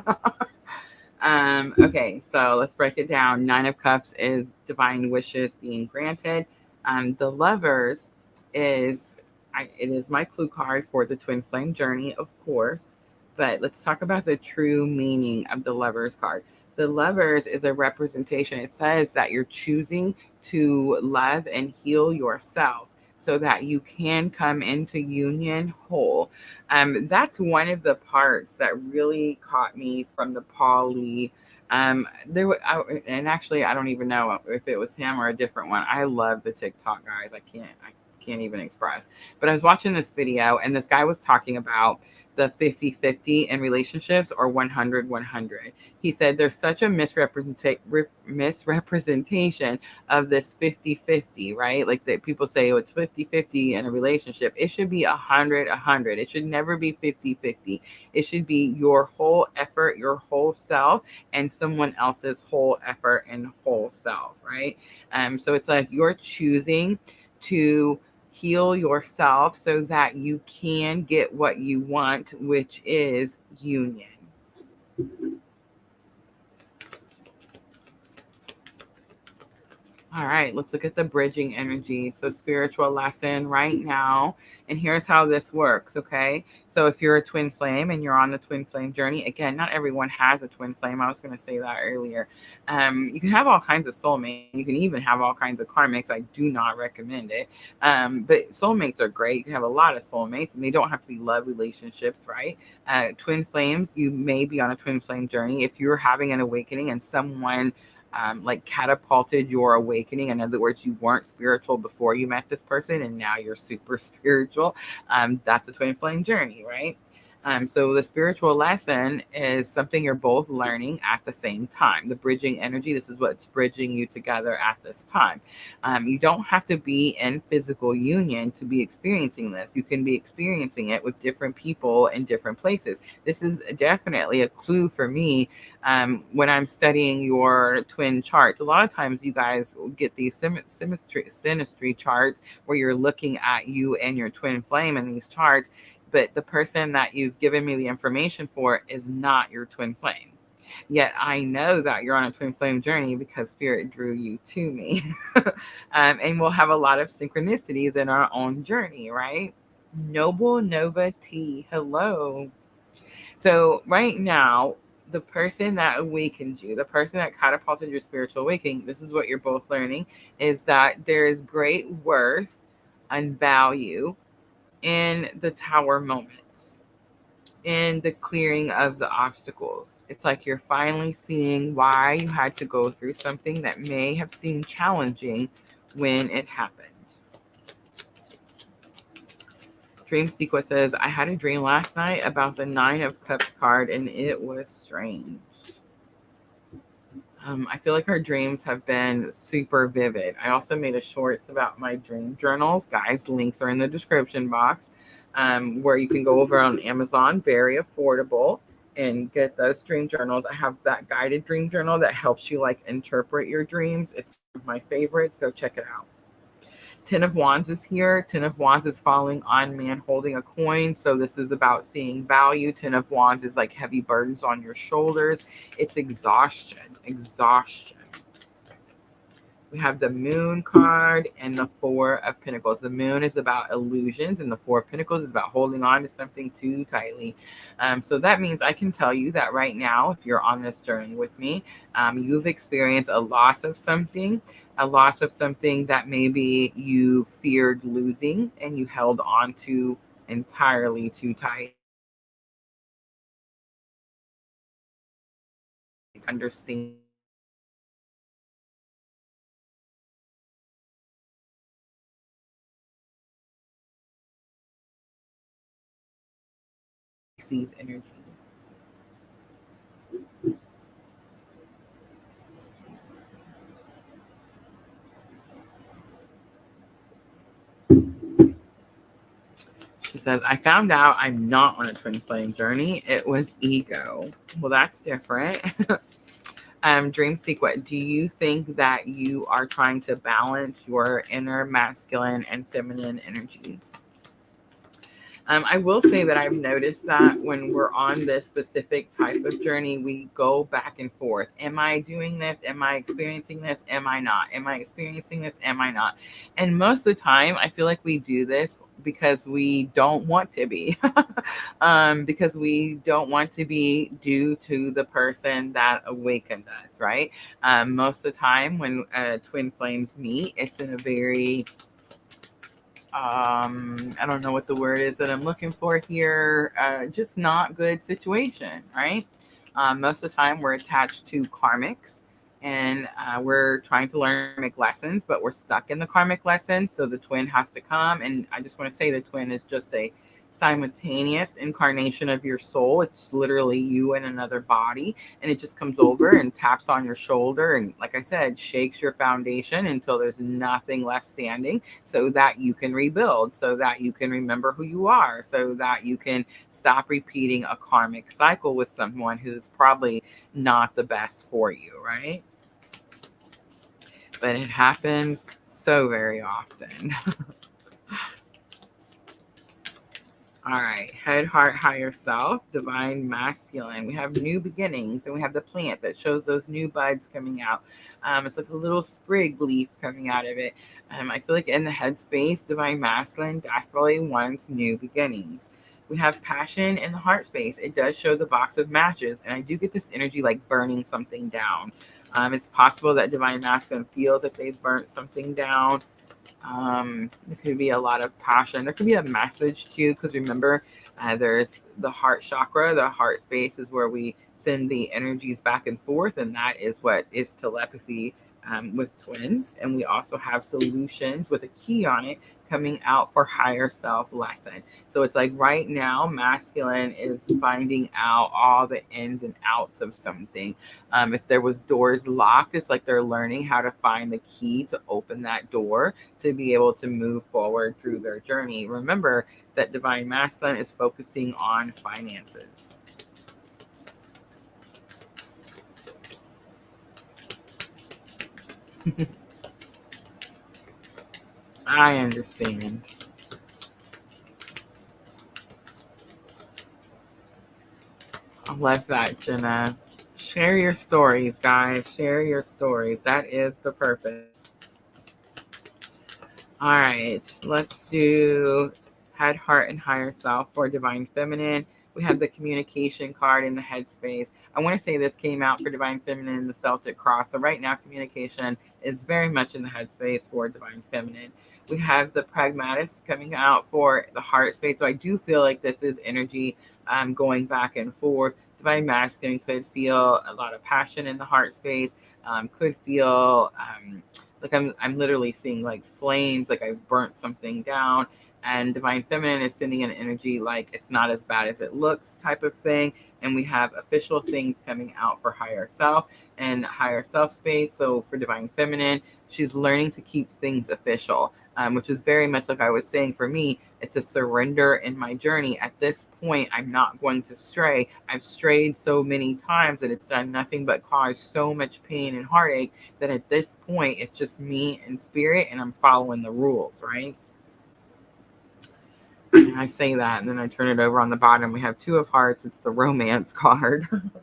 Okay, so let's break it down. Nine of Cups is divine wishes being granted. The Lovers is, it is my clue card for the Twin Flame journey, of course. But let's talk about the true meaning of the Lovers card. The Lovers is a representation. It says that you're choosing to love and heal yourself so that you can come into union whole. That's one of the parts that really caught me from the Paul Lee. And actually, I don't even know if it was him or a different one. I love the TikTok guys. I can't even express. But I was watching this video, and this guy was talking about the 50-50 in relationships or 100-100. He said there's such a misrepresentation of this 50-50, right? Like that people say, oh, it's 50-50 in a relationship. It should be 100-100. It should never be 50-50. It should be your whole effort, your whole self, and someone else's whole effort and whole self, right? So it's like you're choosing to heal yourself so that you can get what you want, which is union. All right, let's look at the bridging energy. So, spiritual lesson right now. And here's how this works, okay? So, if you're a twin flame and you're on the twin flame journey, again, not everyone has a twin flame. I was going to say that earlier. You can have all kinds of soulmates. You can even have all kinds of karmics. I do not recommend it. But soulmates are great. You can have a lot of soulmates, and they don't have to be love relationships, right? Twin flames, you may be on a twin flame journey. If you're having an awakening and someone like catapulted your awakening. In other words, you weren't spiritual before you met this person and now you're super spiritual. That's a twin flame journey, right? So the spiritual lesson is something you're both learning at the same time. The bridging energy, this is what's bridging you together at this time. You don't have to be in physical union to be experiencing this. You can be experiencing it with different people in different places. This is definitely a clue for me when I'm studying your twin charts. A lot of times you guys get these synastry charts where you're looking at you and your twin flame in these charts, but the person that you've given me the information for is not your twin flame. Yet I know that you're on a twin flame journey because spirit drew you to me. And we'll have a lot of synchronicities in our own journey, right? Noble Nova T, hello. So right now, the person that awakened you, the person that catapulted your spiritual awakening, this is what you're both learning, is that there is great worth and value in the tower moments, in the clearing of the obstacles. It's like you're finally seeing why you had to go through something that may have seemed challenging when it happened. Dream Sequence says, I had a dream last night about the Nine of Cups card and it was strange. I feel like our dreams have been super vivid. I also made a shorts about my dream journals. Guys, links are in the description box, where you can go over on Amazon, very affordable, and get those dream journals. I have that guided dream journal that helps you like interpret your dreams. It's one of my favorites. Go check it out. Ten of Wands is here. Ten of Wands is falling on man holding a coin. So this is about seeing value. Ten of Wands is like heavy burdens on your shoulders. It's exhaustion. Exhaustion. We have the Moon card and the Four of Pentacles. The Moon is about illusions, and the Four of Pentacles is about holding on to something too tightly. So that means I can tell you that right now, if you're on this journey with me, you've experienced a loss of something that maybe you feared losing and you held on to entirely too tight. Understand Pisces energy. She says, I found out I'm not on a twin flame journey. It was ego. Well, that's different. Dream Secret, do you think that you are trying to balance your inner masculine and feminine energies? I will say that I've noticed that when we're on this specific type of journey, we go back and forth. Am I doing this? Am I experiencing this? Am I not? Am I experiencing this? Am I not? And most of the time, I feel like we do this because we don't want to be, because we don't want to be due to the person that awakened us, right? Most of the time when twin flames meet, it's in a very I don't know what the word is that I'm looking for here. Just not good situation, right? Most of the time we're attached to karmics and we're trying to learn karmic lessons, but we're stuck in the karmic lesson. So the twin has to come. And I just want to say the twin is just a simultaneous incarnation of your soul. It's literally you in another body, and it just comes over and taps on your shoulder and, like I said, shakes your foundation until there's nothing left standing, so that you can rebuild, so that you can remember who you are, so that you can stop repeating a karmic cycle with someone who's probably not the best for you, right? But it happens so very often. All right, head, heart, higher self, divine masculine. We have new beginnings, and we have the plant that shows those new buds coming out. It's like a little sprig leaf coming out of it. I feel like in the headspace, divine masculine desperately wants new beginnings. We have passion in the heart space. It does show the box of matches, and I do get this energy like burning something down. It's possible that divine masculine feels like they've burnt something down. There could be a lot of passion. There could be a message too, because remember, there's the heart chakra. The heart space is where we send the energies back and forth, and that is what is telepathy with twins. And we also have solutions with a key on it coming out for higher self lesson. So it's like right now, masculine is finding out all the ins and outs of something. If there was doors locked, it's like they're learning how to find the key to open that door to be able to move forward through their journey. Remember that divine masculine is focusing on finances. I understand. I love that, Jenna. Share your stories, guys. Share your stories. That is the purpose. All right, let's do head, heart, and higher self for divine feminine. We have the communication card in the headspace. I want to say this came out for divine feminine in the Celtic cross. So right now, communication is very much in the headspace for divine feminine. We have the pragmatist coming out for the heart space. So I do feel like this is energy going back and forth. Divine masculine could feel a lot of passion in the heart space. Could feel like I'm literally seeing like flames, like I've burnt something down. And divine feminine is sending an energy like it's not as bad as it looks type of thing. And we have official things coming out for higher self and higher self space. So for divine feminine, she's learning to keep things official, which is very much like I was saying. For me, it's a surrender in my journey. At this point, I'm not going to stray. I've strayed so many times that it's done nothing but cause so much pain and heartache that at this point, it's just me and spirit, and I'm following the rules, right? I say that, and then I turn it over on the bottom. We have two of hearts. It's the romance card. But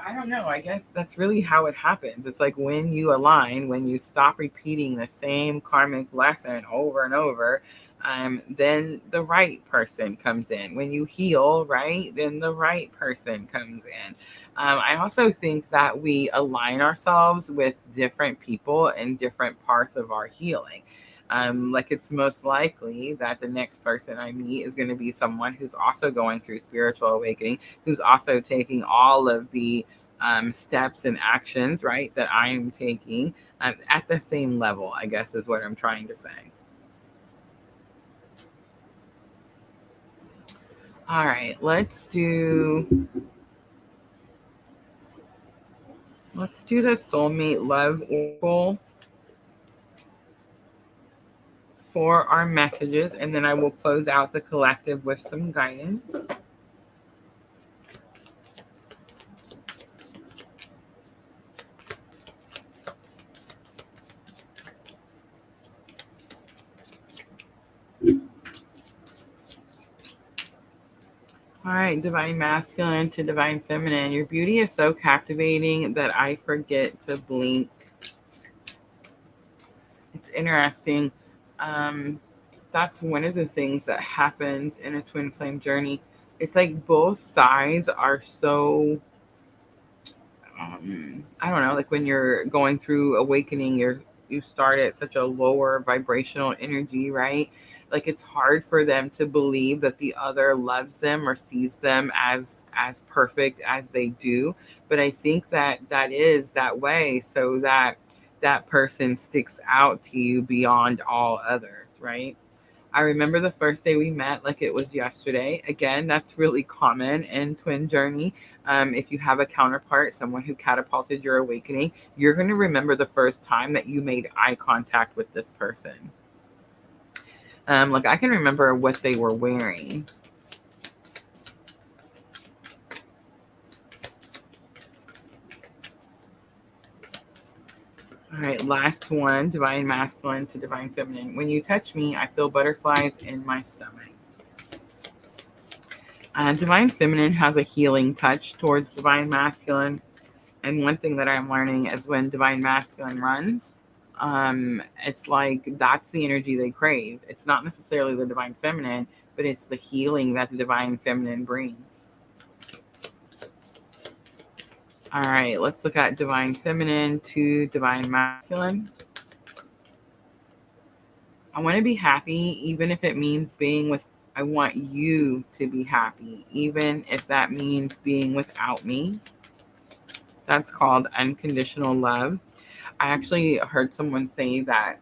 I don't know. I guess that's really how it happens. It's like when you align, when you stop repeating the same karmic lesson over and over, then the right person comes in. When you heal, right, then the right person comes in. I also think that we align ourselves with different people in different parts of our healing. Like it's most likely that the next person I meet is going to be someone who's also going through spiritual awakening, who's also taking all of the steps and actions, right, that I am taking at the same level, I guess is what I'm trying to say. All right, let's do the soulmate love oracle for our messages, and then I will close out the collective with some guidance. All right, divine masculine to divine feminine. Your beauty is so captivating that I forget to blink. It's interesting. Um, that's one of the things that happens in a twin flame journey. It's like both sides are so I don't know, like when you're going through awakening, you start at such a lower vibrational energy, right? Like it's hard for them to believe that the other loves them or sees them as perfect as they do. But I think that that is that way so that that person sticks out to you beyond all others, right? I remember the first day we met like it was yesterday. Again, that's really common in twin journey. If you have a counterpart, someone who catapulted your awakening, you're going to remember the first time that you made eye contact with this person. Like I can remember what they were wearing. All right, last one, divine masculine to divine feminine. When you touch me, I feel butterflies in my stomach. Divine feminine has a healing touch towards divine masculine. And one thing that I'm learning is when divine masculine runs, it's like that's the energy they crave. It's not necessarily the divine feminine, but it's the healing that the divine feminine brings. All right, let's look at divine feminine to divine masculine. I want to be happy, even if it means being with, I want you to be happy, even if that means being without me. That's called unconditional love. I actually heard someone say that,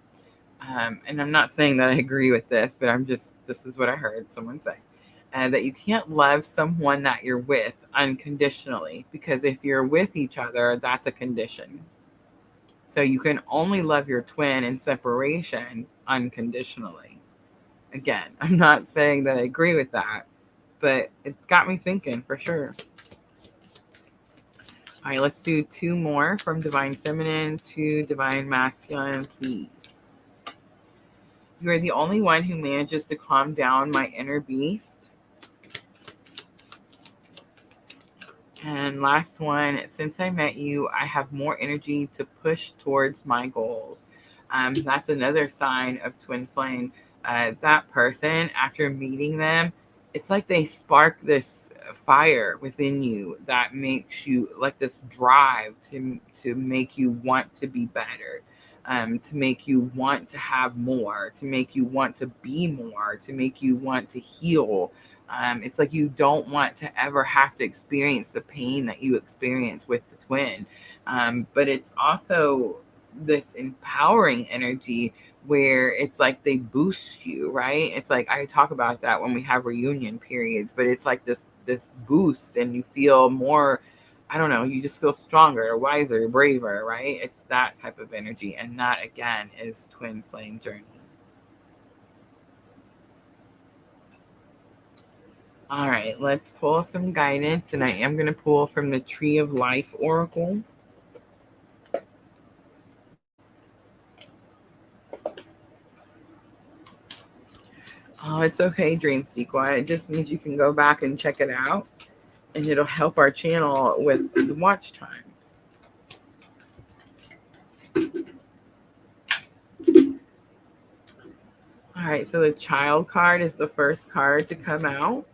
and I'm not saying that I agree with this, but this is what I heard someone say. That you can't love someone that you're with unconditionally, because if you're with each other, that's a condition. So you can only love your twin in separation unconditionally. Again, I'm not saying that I agree with that, but it's got me thinking for sure. All right, let's do 2 more from divine feminine to divine masculine, please. You are the only one who manages to calm down my inner beast. And last one, since I met you, I have more energy to push towards my goals. That's another sign of twin flame. That person, after meeting them, it's like they spark this fire within you that makes you like this drive to make you want to be better, to make you want to have more, to make you want to be more, to make you want to heal. It's like you don't want to ever have to experience the pain that you experience with the twin. But it's also this empowering energy where it's like they boost you, right? It's like I talk about that when we have reunion periods, but it's like this boost and you feel more, I don't know, you just feel stronger, wiser, braver, right? It's that type of energy. And that again is twin flame journey. All right, let's pull some guidance, and I am going to pull from the Tree of Life Oracle. Oh, it's okay, Dream Sequel. It just means you can go back and check it out, and it'll help our channel with the watch time. All right, so the Child card is the first card to come out.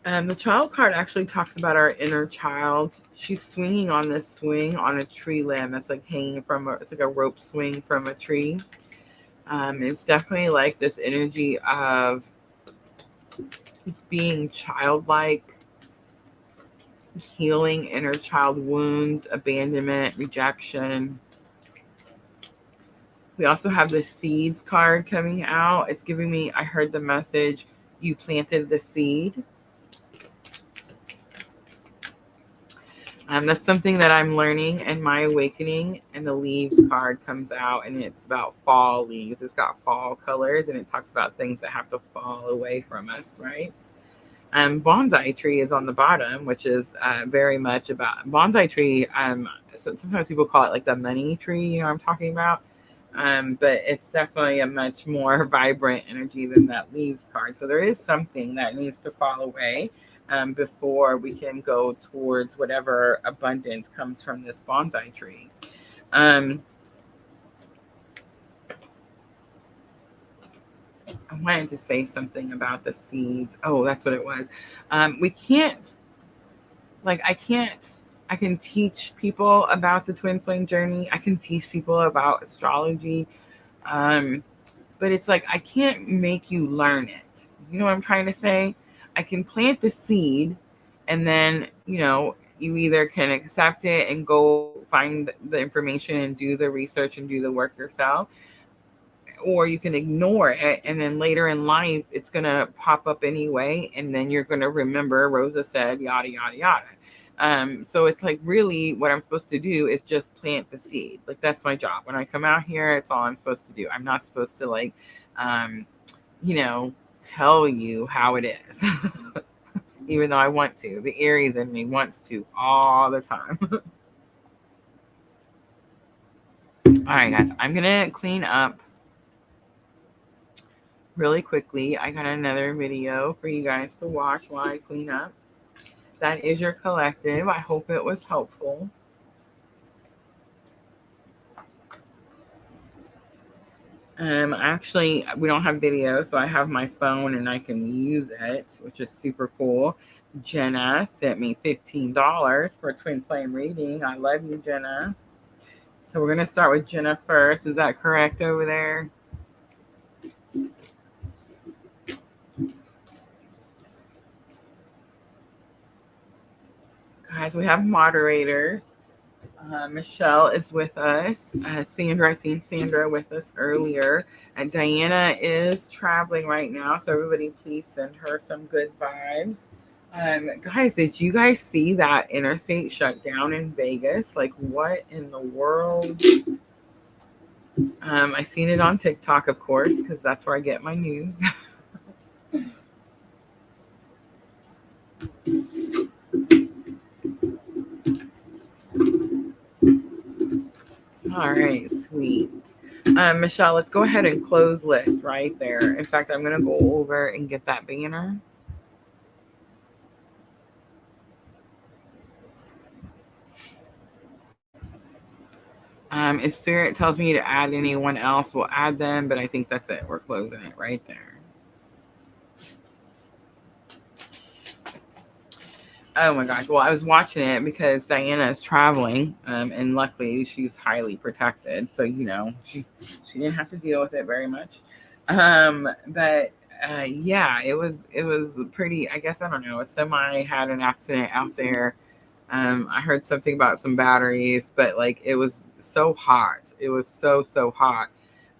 The Child card actually talks about our inner child. She's swinging on this swing on a tree limb that's like hanging from it's like a rope swing from a tree. It's definitely like this energy of being childlike, healing inner child wounds, abandonment, rejection. We also have the Seeds card coming out. It's giving me, I heard the message, you planted the seed. That's something that I'm learning in my awakening. And the Leaves card comes out, and it's about fall leaves. It's got fall colors, and it talks about things that have to fall away from us, right? Bonsai tree is on the bottom, which is very much about bonsai tree. So sometimes people call it like the money tree, you know what I'm talking about. But it's definitely a much more vibrant energy than that Leaves card. So there is something that needs to fall away before we can go towards whatever abundance comes from this bonsai tree. I wanted to say something about the seeds. Oh, that's what it was. We can't, like, I can teach people about the twin flame journey. I can teach people about astrology. But it's like, I can't make you learn it. You know what I'm trying to say? I can plant the seed, and then, you either can accept it and go find the information and do the research and do the work yourself. or you can ignore it, and then later in life it's going to pop up anyway, and then you're going to remember Rosa said yada yada yada. So it's like, really what I'm supposed to do is just plant the seed. Like, that's my job. When I come out here, it's all I'm supposed to do. I'm not supposed to, like, you know, tell you how it is. Even though I want to. The Aries in me wants to all the time. All right, guys, I'm going to clean up really quickly. I got another video for you guys to watch while I clean up. That is your collective. I hope it was helpful. Actually, we don't have video, so I have my phone and I can use it, which is super cool. Jenna sent me $15 for a twin flame reading. I love you, Jenna. So we're going to start with Jenna first. Is that correct over there? Guys, we have moderators. Michelle is with us. Sandra, I seen Sandra with us earlier. And Diana is traveling right now, so everybody please send her some good vibes. Guys, did you guys see that interstate shut down in Vegas? Like, what in the world? I seen it on TikTok, of course, because that's where I get my news. All right, sweet. Michelle, let's go ahead and close list right there. In fact, I'm going to go over and get that banner. If Spirit tells me to add anyone else, we'll add them, but I think that's it. We're closing it right there. Oh my gosh. Well, I was watching it because Diana is traveling, and luckily she's highly protected. So, you know, she didn't have to deal with it very much. But yeah, it was pretty, I guess, I don't know, a semi had an accident out there. I heard something about some batteries, but like, it was so hot. It was so hot.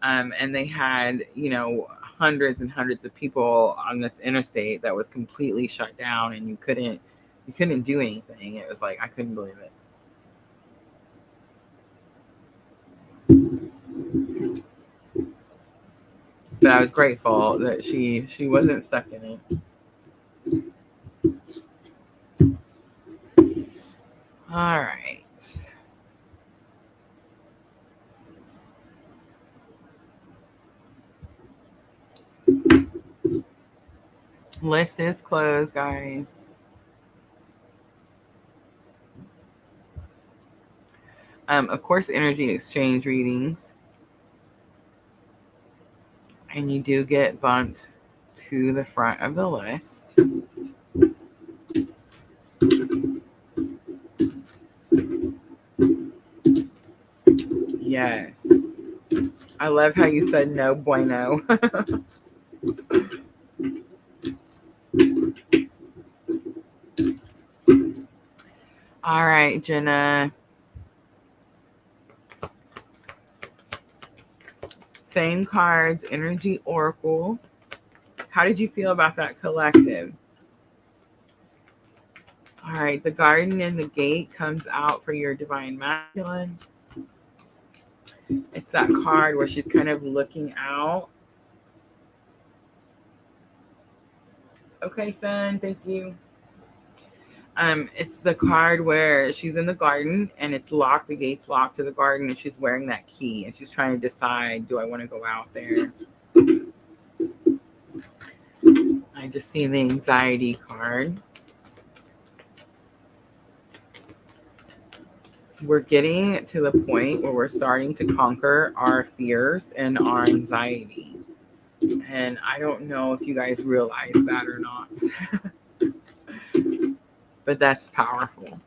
And they had, you know, hundreds and hundreds of people on this interstate that was completely shut down, and you couldn't do anything. It was like, I couldn't believe it. But I was grateful that she wasn't stuck in it. All right. List is closed, guys. Of course, energy exchange readings. And you do get bumped to the front of the list. Yes. I love how you said no bueno. All right, Jenna. Same cards, Energy Oracle. How did you feel about that collective? All right, the Garden and the Gate comes out for your Divine Masculine. It's that card where she's kind of looking out. Okay, son, thank you. It's the card where she's in the garden and it's locked, the gate's locked to the garden, and she's wearing that key and she's trying to decide, do I want to go out there? I just see the anxiety card. We're getting to the point where we're starting to conquer our fears and our anxiety. And I don't know if you guys realize that or not. But that's powerful.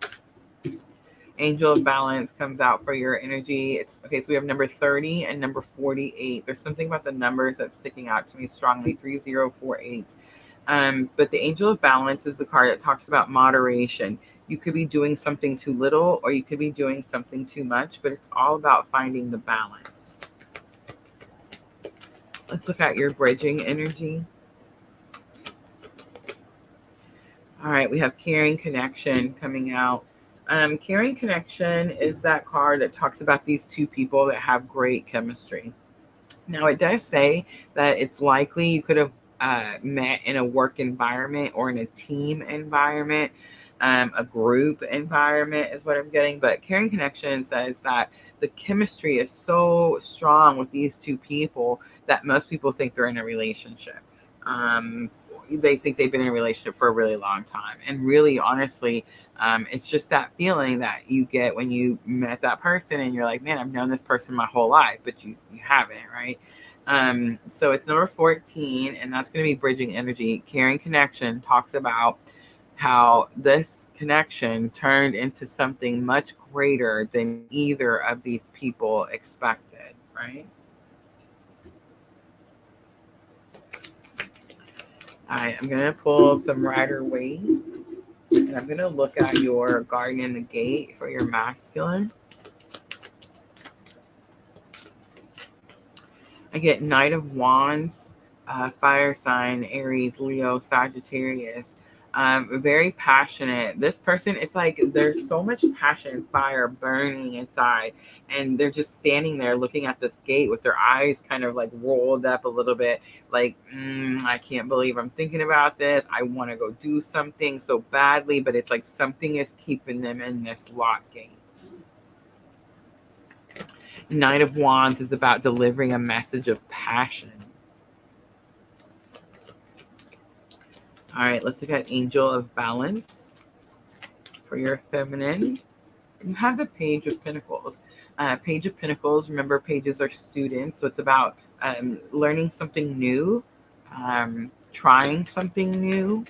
Angel of Balance comes out for your energy. It's okay. So we have number 30 and number 48. There's something about the numbers that's sticking out to me strongly. 3048. But the Angel of Balance is the card that talks about moderation. You could be doing something too little, or you could be doing something too much, but it's all about finding the balance. Let's look at your bridging energy. All right, we have caring connection coming out. Caring connection is that card that talks about these two people that have great chemistry. Now, it does say that it's likely you could have met in a work environment or in a team environment, a group environment is what I'm getting. But Caring Connection says that the chemistry is so strong with these two people that most people think they're in a relationship. They think they've been in a relationship for a really long time. And really, honestly, it's just that feeling that you get when you met that person and you're like, man, I've known this person my whole life, but you haven't, right? So it's number 14, and that's going to be bridging energy. Caring connection talks about how this connection turned into something much greater than either of these people expected, right? All right, I'm going to pull some Rider Waite, and I'm going to look at your Guardian the Gate for your masculine. I get Knight of Wands, fire sign, Aries, Leo, Sagittarius. Very passionate. This person, it's like there's so much passion and fire burning inside, and they're just standing there looking at this gate with their eyes kind of like rolled up a little bit, like, I can't believe I'm thinking about this. I want to go do something so badly, but it's like something is keeping them in this lock gate. Knight of Wands is about delivering a message of passion. All right, let's look at Angel of Balance for your feminine. You have the Page of Pentacles. Page of Pentacles, remember, pages are students, so it's about learning something new, trying something new.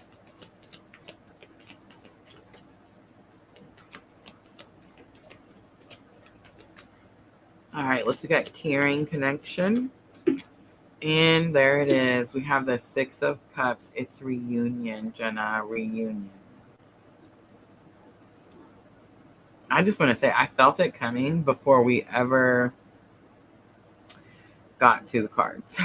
All right, let's look at Caring Connection. And there it is. We have the Six of Cups. It's reunion, Jenna, reunion. I just want to say I felt it coming before we ever got to the cards.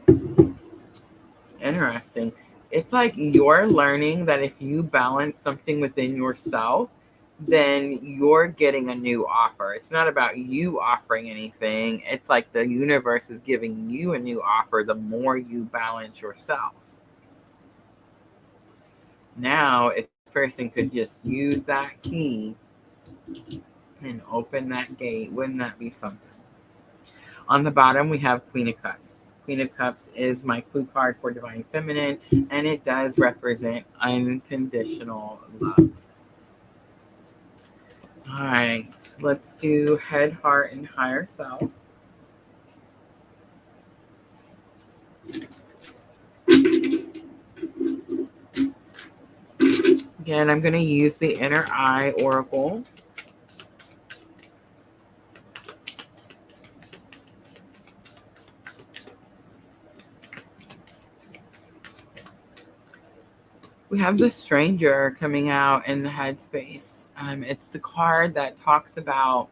It's interesting. It's like you're learning that if you balance something within yourself, then you're getting a new offer. It's not about you offering anything. It's like the universe is giving you a new offer the more you balance yourself. Now, if this person could just use that key and open that gate, wouldn't that be something? On the bottom, we have Queen of Cups. Queen of Cups is my clue card for Divine Feminine, and it does represent unconditional love. All right, let's do Head, Heart, and Higher Self. Again, I'm going to use the Inner Eye Oracle. We have the Stranger coming out in the headspace. It's the card that talks about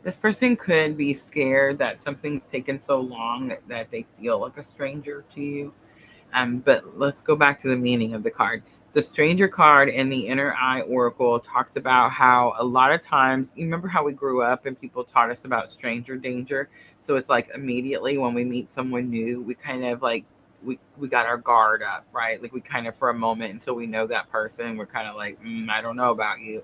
this person could be scared that something's taken so long that they feel like a stranger to you. But let's go back to the meaning of the card. The Stranger card in the Inner Eye Oracle talks about how a lot of times, you remember how we grew up and people taught us about stranger danger? So it's like immediately when we meet someone new, we kind of like, we got our guard up, right? Like we kind of, for a moment until we know that person, we're kind of like, I don't know about you.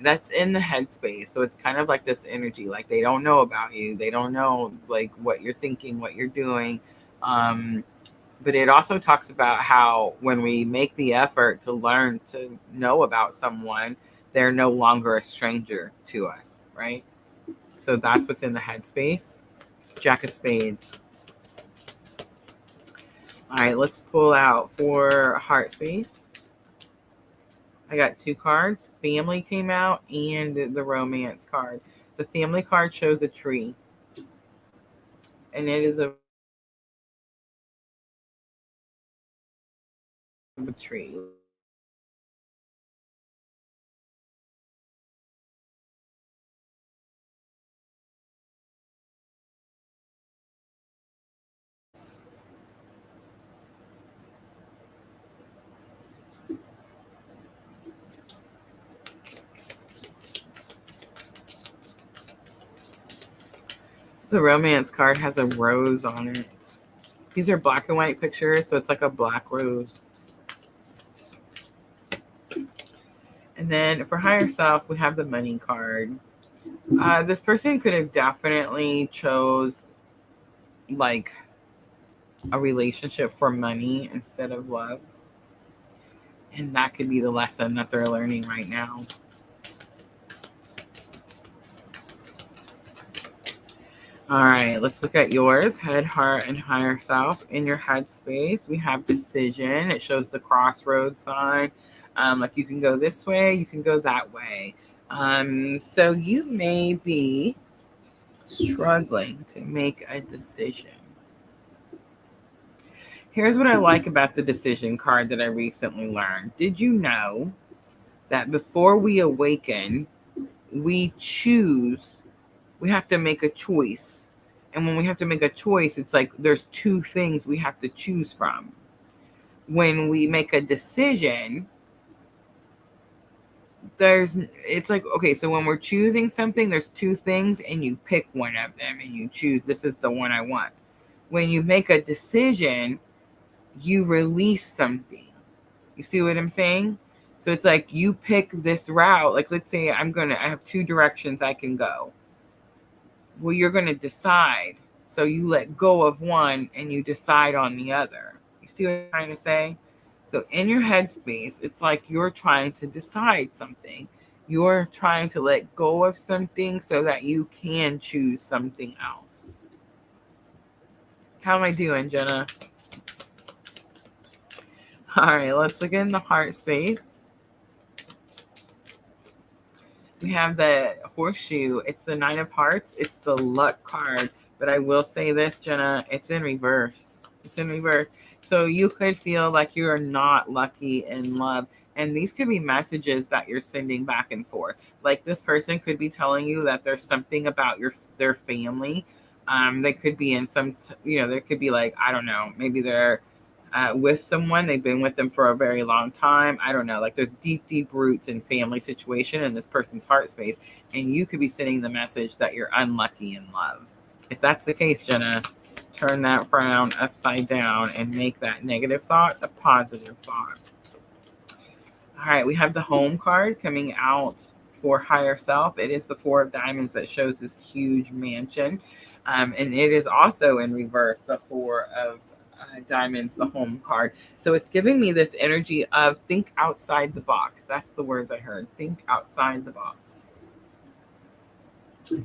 That's in the headspace. So it's kind of like this energy, like they don't know about you. They don't know like what you're thinking, what you're doing. But it also talks about how when we make the effort to learn to know about someone, they're no longer a stranger to us, right? So that's what's in the headspace. Jack of Spades. All right, let's pull out for heart space. I got two cards. Family came out and the romance card. The family card shows a tree. And it is a tree. The romance card has a rose on it. These are black and white pictures, so it's like a black rose. And then for higher self, we have the money card. This person could have definitely chose like a relationship for money instead of love. And that could be the lesson that they're learning right now. All right, let's look at yours. Head, heart, and higher self. In your head space, we have decision. It shows the crossroads sign. Like you can go this way, you can go that way. So you may be struggling to make a decision. Here's what I like about the decision card that I recently learned. Did you know that before we awaken, we choose, we have to make a choice. And when we have to make a choice, it's like there's two things we have to choose from. When we make a decision, it's like, okay, so when we're choosing something, there's two things and you pick one of them and you choose, this is the one I want. When you make a decision, you release something. You see what I'm saying? So it's like you pick this route. Like, let's say I have two directions I can go. Well, you're going to decide. So you let go of one and you decide on the other. You see what I'm trying to say? So in your headspace, it's like you're trying to decide something. You're trying to let go of something so that you can choose something else. How am I doing, Jenna? All right, let's look in the heart space. We have the horseshoe. It's the 9 of hearts. It's the luck card. But I will say this, Jenna, it's in reverse. It's in reverse. So you could feel like you are not lucky in love. And these could be messages that you're sending back and forth. Like this person could be telling you that there's something about their family. They could be in some, there could be like, I don't know, maybe they're with someone, they've been with them for a very long time. I don't know, like there's deep roots in family situation in this person's heart space, and you could be sending the message that you're unlucky in love. If that's the case, Jenna, turn that frown upside down and make that negative thought a positive thought. All right, we have the home card coming out for higher self. It is the 4 of diamonds that shows this huge mansion, and it is also in reverse, the 4 of diamonds, the home card. So it's giving me this energy of think outside the box. That's the words I heard. Think outside the box. All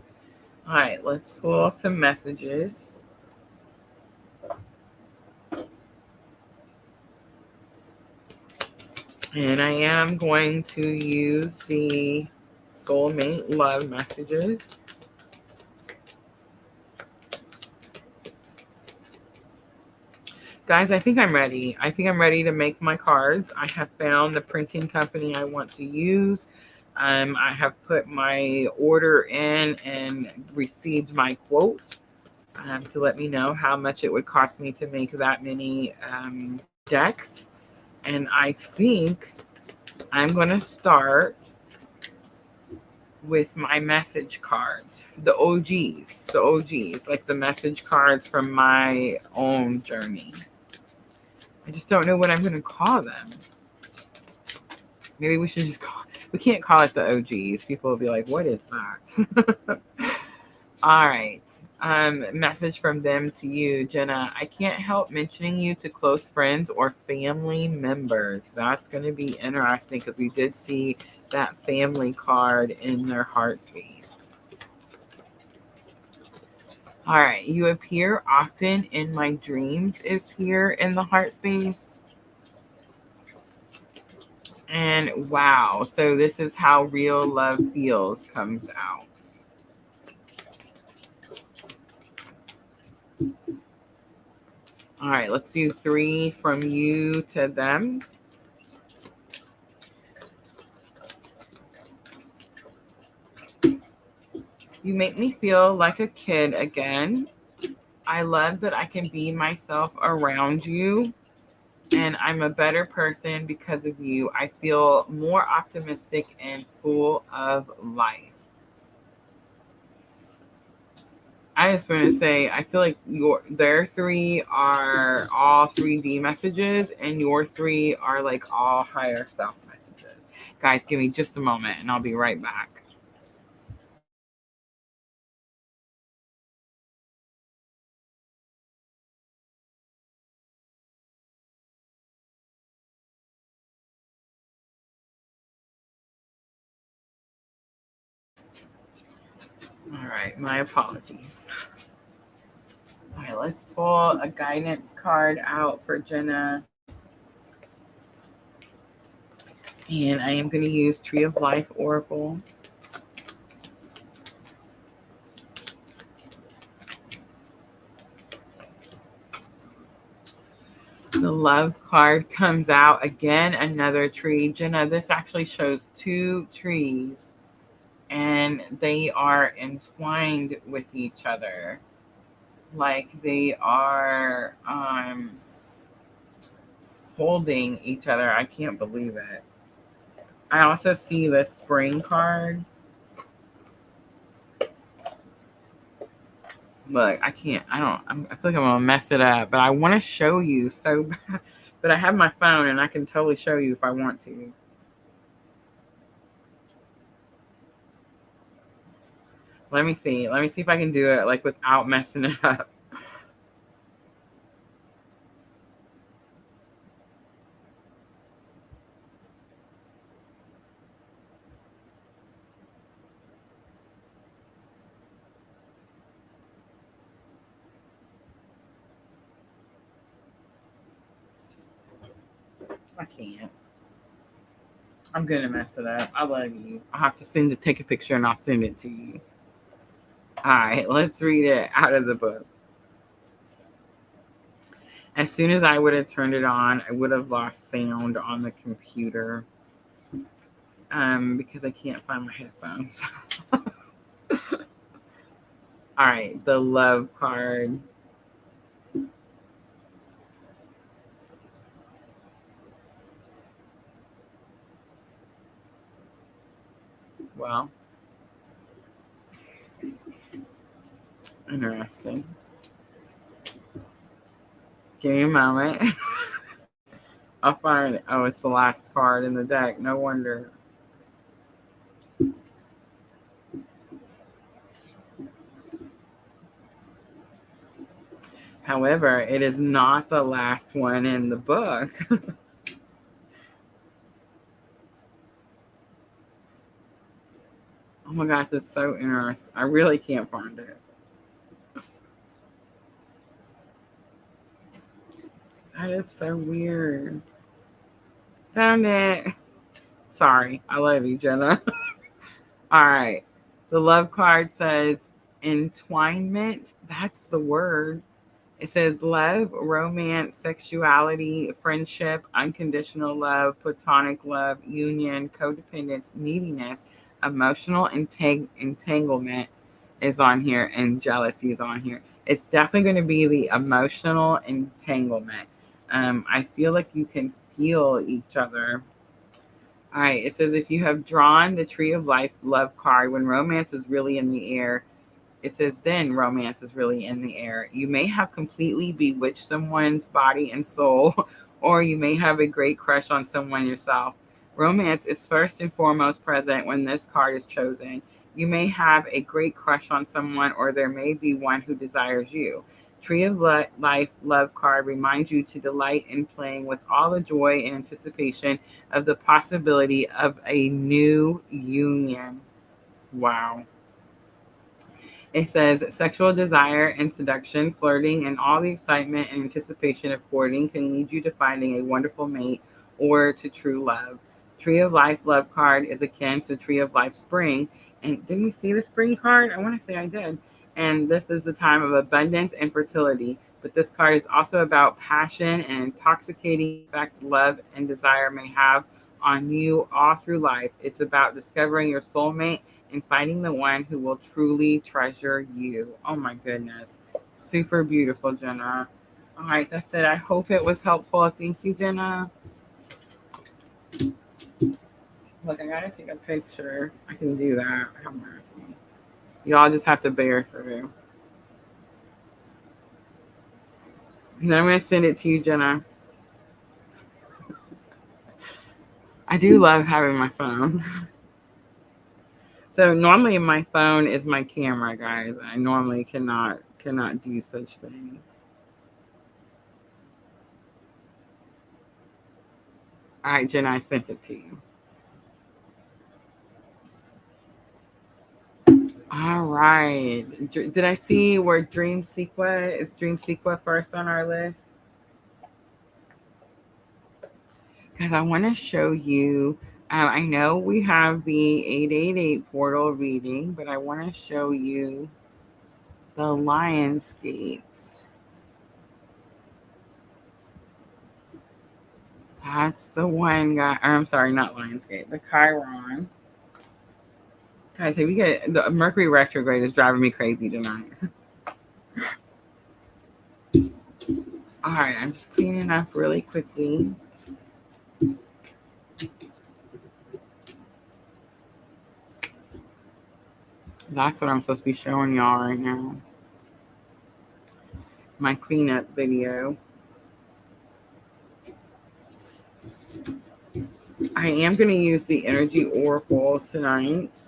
right, let's pull some messages. And I am going to use the soulmate love messages. Guys, I think I'm ready. I think I'm ready to make my cards. I have found the printing company I want to use. I have put my order in and received my quote to let me know how much it would cost me to make that many decks. And I think I'm going to start with my message cards, the OGs, like the message cards from my own journey. I just don't know what I'm going to call them. Maybe we should just we can't call it the OGs. People will be like, what is that? All right. Message from them to you, Jenna. I can't help mentioning you to close friends or family members. That's going to be interesting because we did see that family card in their heart space. All right. You appear often in my dreams is here in the heart space. And wow. So this is how real love feels comes out. All right, let's do 3 from you to them. You make me feel like a kid again. I love that I can be myself around you. And I'm a better person because of you. I feel more optimistic and full of life. I just want to say, I feel like their three are all 3D messages, and your three are like all higher self messages. Guys, give me just a moment, and I'll be right back. All right, my apologies. All right, let's pull a guidance card out for Jenna. And I am going to use Tree of Life Oracle. The Love card comes out again, another tree. Jenna, this actually shows two trees, and they are entwined with each other. Like they are holding each other. I can't believe it. I also see the Spring card. Look, I can't. I feel like I'm gonna mess it up, but I want to show you so bad. But I have my phone, and I can totally show you if I want to. Let me see. Let me see if I can do it like without messing it up. I can't. I'm gonna mess it up. I love you. I'll have to take a picture, and I'll send it to you. All right, let's read it out of the book. As soon as I would have turned it on, I would have lost sound on the computer. Because I can't find my headphones. All right, the Love card. Well, interesting. Give me a moment. I'll find it. Oh, it's the last card in the deck. No wonder. However, it is not the last one in the book. Oh my gosh, that's so interesting. I really can't find it. That is so weird. Found it. Sorry. I love you, Jenna. All right. The Love card says entwinement. That's the word. It says love, romance, sexuality, friendship, unconditional love, platonic love, union, codependence, neediness, emotional entanglement is on here, and jealousy is on here. It's definitely going to be the emotional entanglement. I feel like you can feel each other. All right. It says if you have drawn the Tree of Life love card when romance is really in the air, it says then romance is really in the air. You may have completely bewitched someone's body and soul, or you may have a great crush on someone yourself. Romance is first and foremost present when this card is chosen. You may have a great crush on someone, or there may be one who desires you. Tree of Life love card reminds you to delight in playing with all the joy and anticipation of the possibility of a new union. Wow. It says sexual desire and seduction, flirting, and all the excitement and anticipation of courting can lead you to finding a wonderful mate or to true love. Tree of Life love card is akin to Tree of Life spring. And didn't we see the spring card? I want to say I did. And this is the time of abundance and fertility. But this card is also about passion and intoxicating effect love and desire may have on you all through life. It's about discovering your soulmate and finding the one who will truly treasure you. Oh my goodness. Super beautiful, Jenna. All right, that's it. I hope it was helpful. Thank you, Jenna. Look, I gotta take a picture. I can do that. Have mercy. Y'all just have to bear through. And then I'm going to send it to you, Jenna. I do love having my phone. So normally my phone is my camera, guys. I normally cannot do such things. All right, Jenna, I sent it to you. All right. Did I see where Dream Sequa is? Dream Sequa first on our list? Because I want to show you. I know we have the 888 portal reading, but I want to show you the Lionsgate. That's the one guy. Or I'm sorry, not Lionsgate. The Chiron. Guys, have you get the Mercury retrograde is driving me crazy tonight. All right, I'm just cleaning up really quickly. That's what I'm supposed to be showing y'all right now. My cleanup video. I am going to use the Energy Oracle tonight.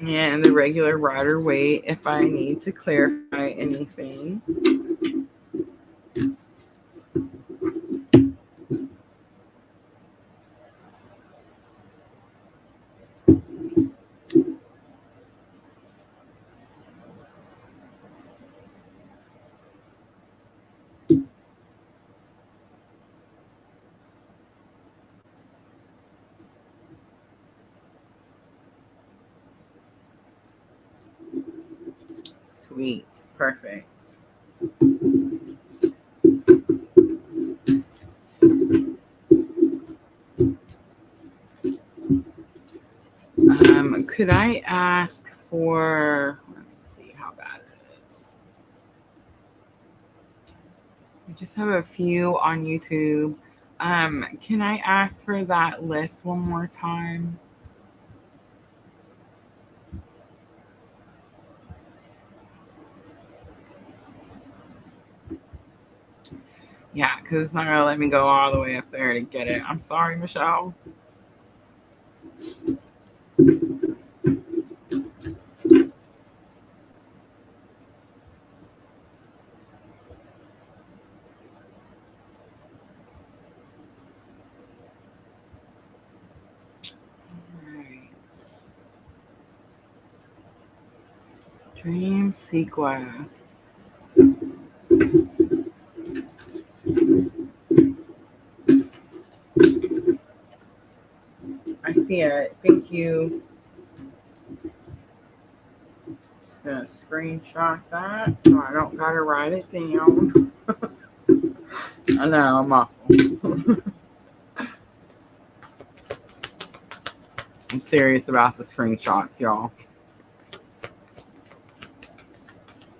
And the regular Rider Waite if I need to clarify anything. Sweet. Perfect. Could I ask for, let me see how bad it is. I just have a few on YouTube. Can I ask for that list one more time? Yeah, because it's not going to let me go all the way up there to get it. I'm sorry, Michelle. Dream Sequel. I see it. Thank you. Just gonna screenshot that so I don't gotta write it down. I know I'm awful. I'm serious about the screenshots, y'all.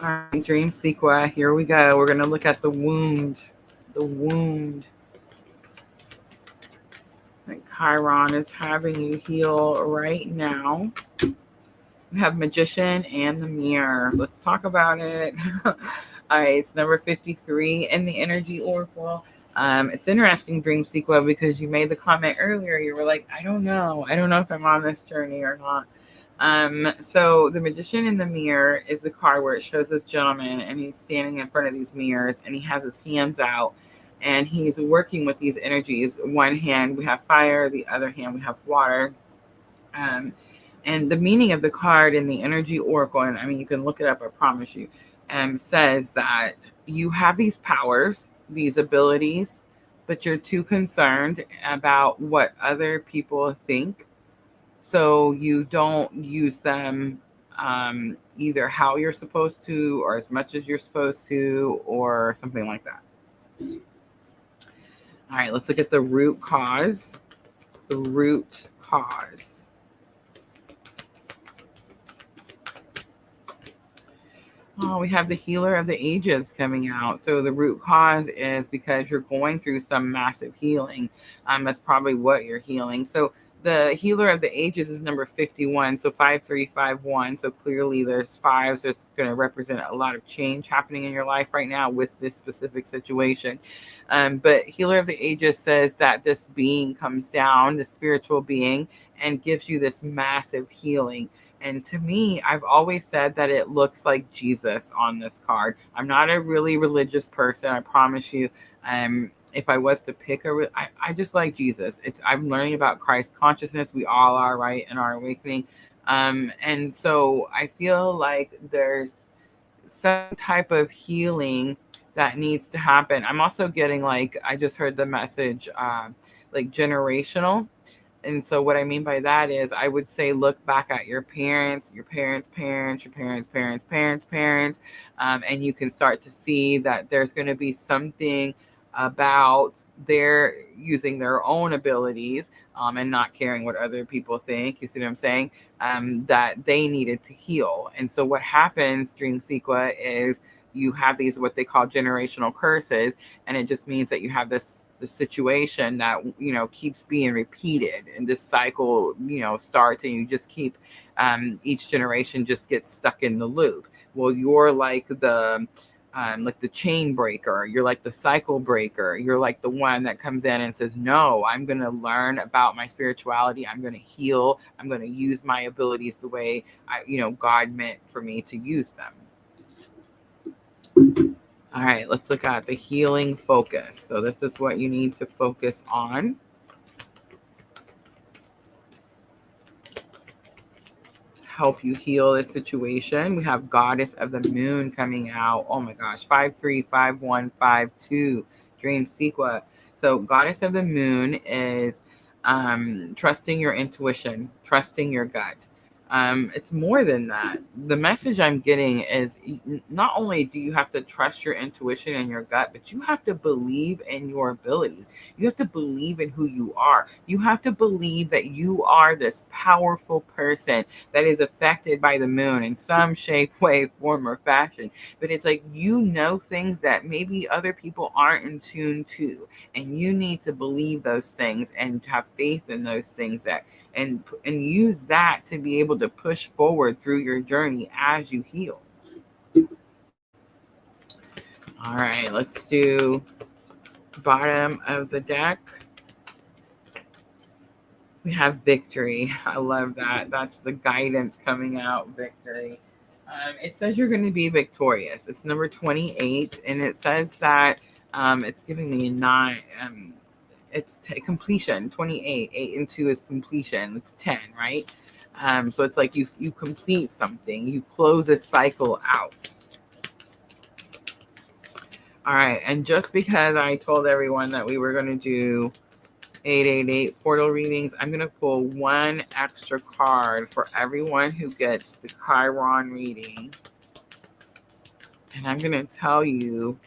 All right, Dream Sequel. Here we go. We're gonna look at the wound. The wound that Chiron is having you heal right now. We have Magician and the Mirror. Let's talk about it. All right, it's number 53 in the Energy Oracle. It's interesting, Dream Sequel, because you made the comment earlier. You were like, I don't know if I'm on this journey or not. So the Magician in the Mirror is the card where it shows this gentleman and he's standing in front of these mirrors and he has his hands out and he's working with these energies. One hand we have fire, the other hand we have water. And the meaning of the card in the Energy Oracle, and I mean, you can look it up, I promise you, says that you have these powers, these abilities, but you're too concerned about what other people think. So you don't use them either how you're supposed to or as much as you're supposed to or something like that. All right, let's look at the root cause. The root cause. Oh, we have the Healer of the Ages coming out. So the root cause is because you're going through some massive healing. That's probably what you're healing. So The healer of the ages is number 51, so 5351. So clearly there's fives. There's going to represent a lot of change happening in your life right now with this specific situation. But healer of the ages says that this being comes down, the spiritual being, and gives you this massive healing. And to me, I've always said that it looks like Jesus on this card. I'm not a really religious person, I promise you. If I was to pick I just like Jesus. I'm learning about Christ consciousness. We all are, right, in our awakening. And so I feel like there's some type of healing that needs to happen. I'm also getting, like, I just heard the message, like generational. And so what I mean by that is I would say look back at your parents, your parents' parents, your parents' parents' parents' parents, and you can start to see that there's going to be something about their using their own abilities, and not caring what other people think. You see what I'm saying? That they needed to heal. And so what happens, Dream Sequa, is you have these what they call generational curses, and it just means that you have this the situation that keeps being repeated, and this cycle starts, and you just keep each generation just gets stuck in the loop. Well, you're like the chain breaker, you're like the cycle breaker, you're like the one that comes in and says, no, I'm going to learn about my spirituality, I'm going to heal, I'm going to use my abilities the way God meant for me to use them. All right, let's look at the healing focus. So this is what you need to focus on. Help you heal this situation. We have Goddess of the Moon coming out. Oh my gosh, 535152, Dream Sequa. So Goddess of the Moon is trusting your intuition, trusting your gut. It's more than that. The message I'm getting is not only do you have to trust your intuition and your gut, but you have to believe in your abilities. You have to believe in who you are. You have to believe that you are this powerful person that is affected by the moon in some shape, way, form, or fashion. But it's like things that maybe other people aren't in tune to, and you need to believe those things and have faith in those things and use that to be able to push forward through your journey as you heal. All right, let's do bottom of the deck. We have victory. I love that. That's the guidance coming out, victory. It says you're going to be victorious. It's number 28, and it says that it's giving me a 9. It's completion. 28. 8 and 2 is completion. It's 10, right? So it's like you complete something. You close a cycle out. All right, and just because I told everyone that we were going to do 888 portal readings, I'm going to pull one extra card for everyone who gets the Chiron reading. And I'm going to tell you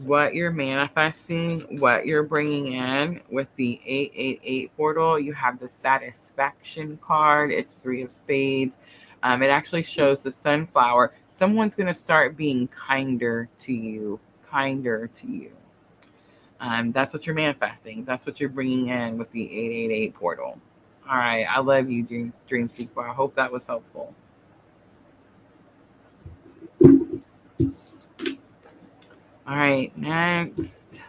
what you're manifesting, what you're bringing in with the 888 portal. You have the satisfaction card. It's 3 of spades. It actually shows the sunflower. Someone's going to start being kinder to you, kinder to you. That's what you're manifesting. That's what you're bringing in with the 888 portal. All right. I love you, Dream Sequel. I hope that was helpful. All right. Next.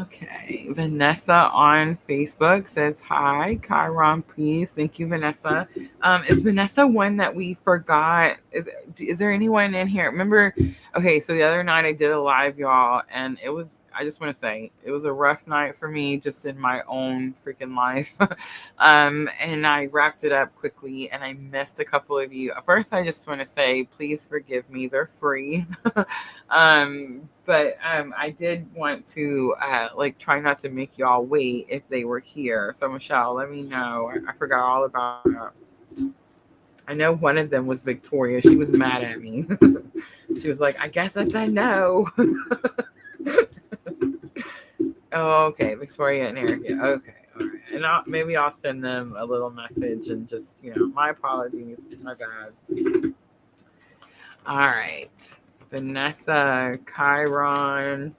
Okay. Vanessa on Facebook says, hi, Chiron, please. Thank you, Vanessa. Is Vanessa one that we forgot? Is there anyone in here? Remember, okay, so the other night I did a live, y'all, and I just want to say, it was a rough night for me just in my own freaking life. And I wrapped it up quickly, and I missed a couple of you. First, I just want to say, please forgive me. They're free. But I did want to try not to make y'all wait if they were here. So Michelle, let me know. I forgot all about that. I know one of them was Victoria. She was mad at me. She was like, I guess that's a no. Oh, okay. Victoria and Erica. Okay. All right. And maybe I'll send them a little message and just, my apologies. My bad. All right. Vanessa, Chiron.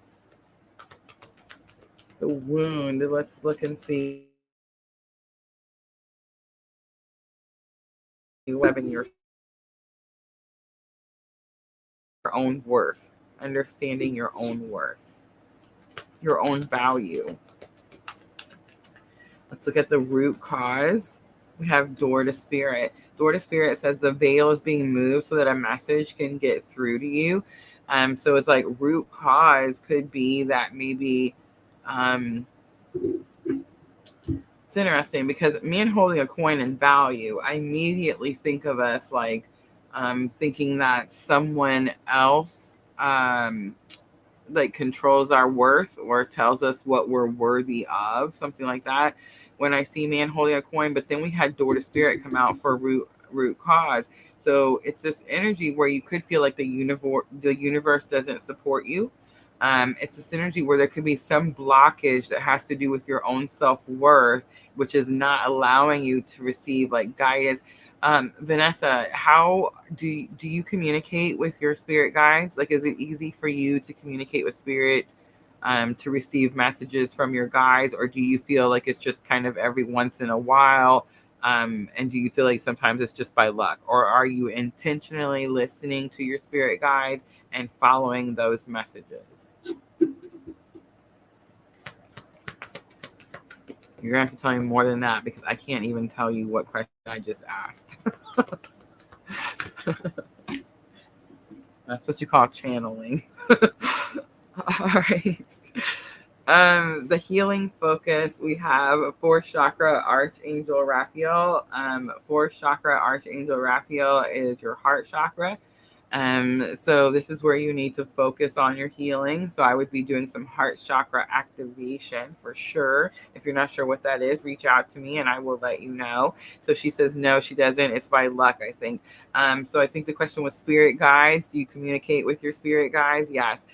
The wound. Let's look and see what in your own worth, understanding your own worth, your own value. Let's look at the root cause. We have door to spirit. Door to spirit says the veil is being moved so that a message can get through to you. So it's like root cause could be that maybe it's interesting because me and holding a coin in value, I immediately think of us like thinking that someone else like controls our worth or tells us what we're worthy of, something like that. When I see man holding a coin, but then we had door to spirit come out for root cause. So it's this energy where you could feel like the universe doesn't support you. It's this energy where there could be some blockage that has to do with your own self-worth, which is not allowing you to receive like guidance. Vanessa, how do you communicate with your spirit guides? Like, is it easy for you to communicate with spirit, to receive messages from your guides, or do you feel like it's just kind of every once in a while? And do you feel like sometimes it's just by luck, or are you intentionally listening to your spirit guides and following those messages? You're gonna have to tell me more than that because I can't even tell you what question I just asked. That's what you call channeling. All right. The healing focus, we have 4th chakra Archangel Raphael. 4th chakra Archangel Raphael is your heart chakra. So this is where you need to focus on your healing. So I would be doing some heart chakra activation for sure. If you're not sure what that is, reach out to me and I will let you know. So she says, no, she doesn't. It's by luck, I think. So I think the question was spirit guides. Do you communicate with your spirit guides? Yes.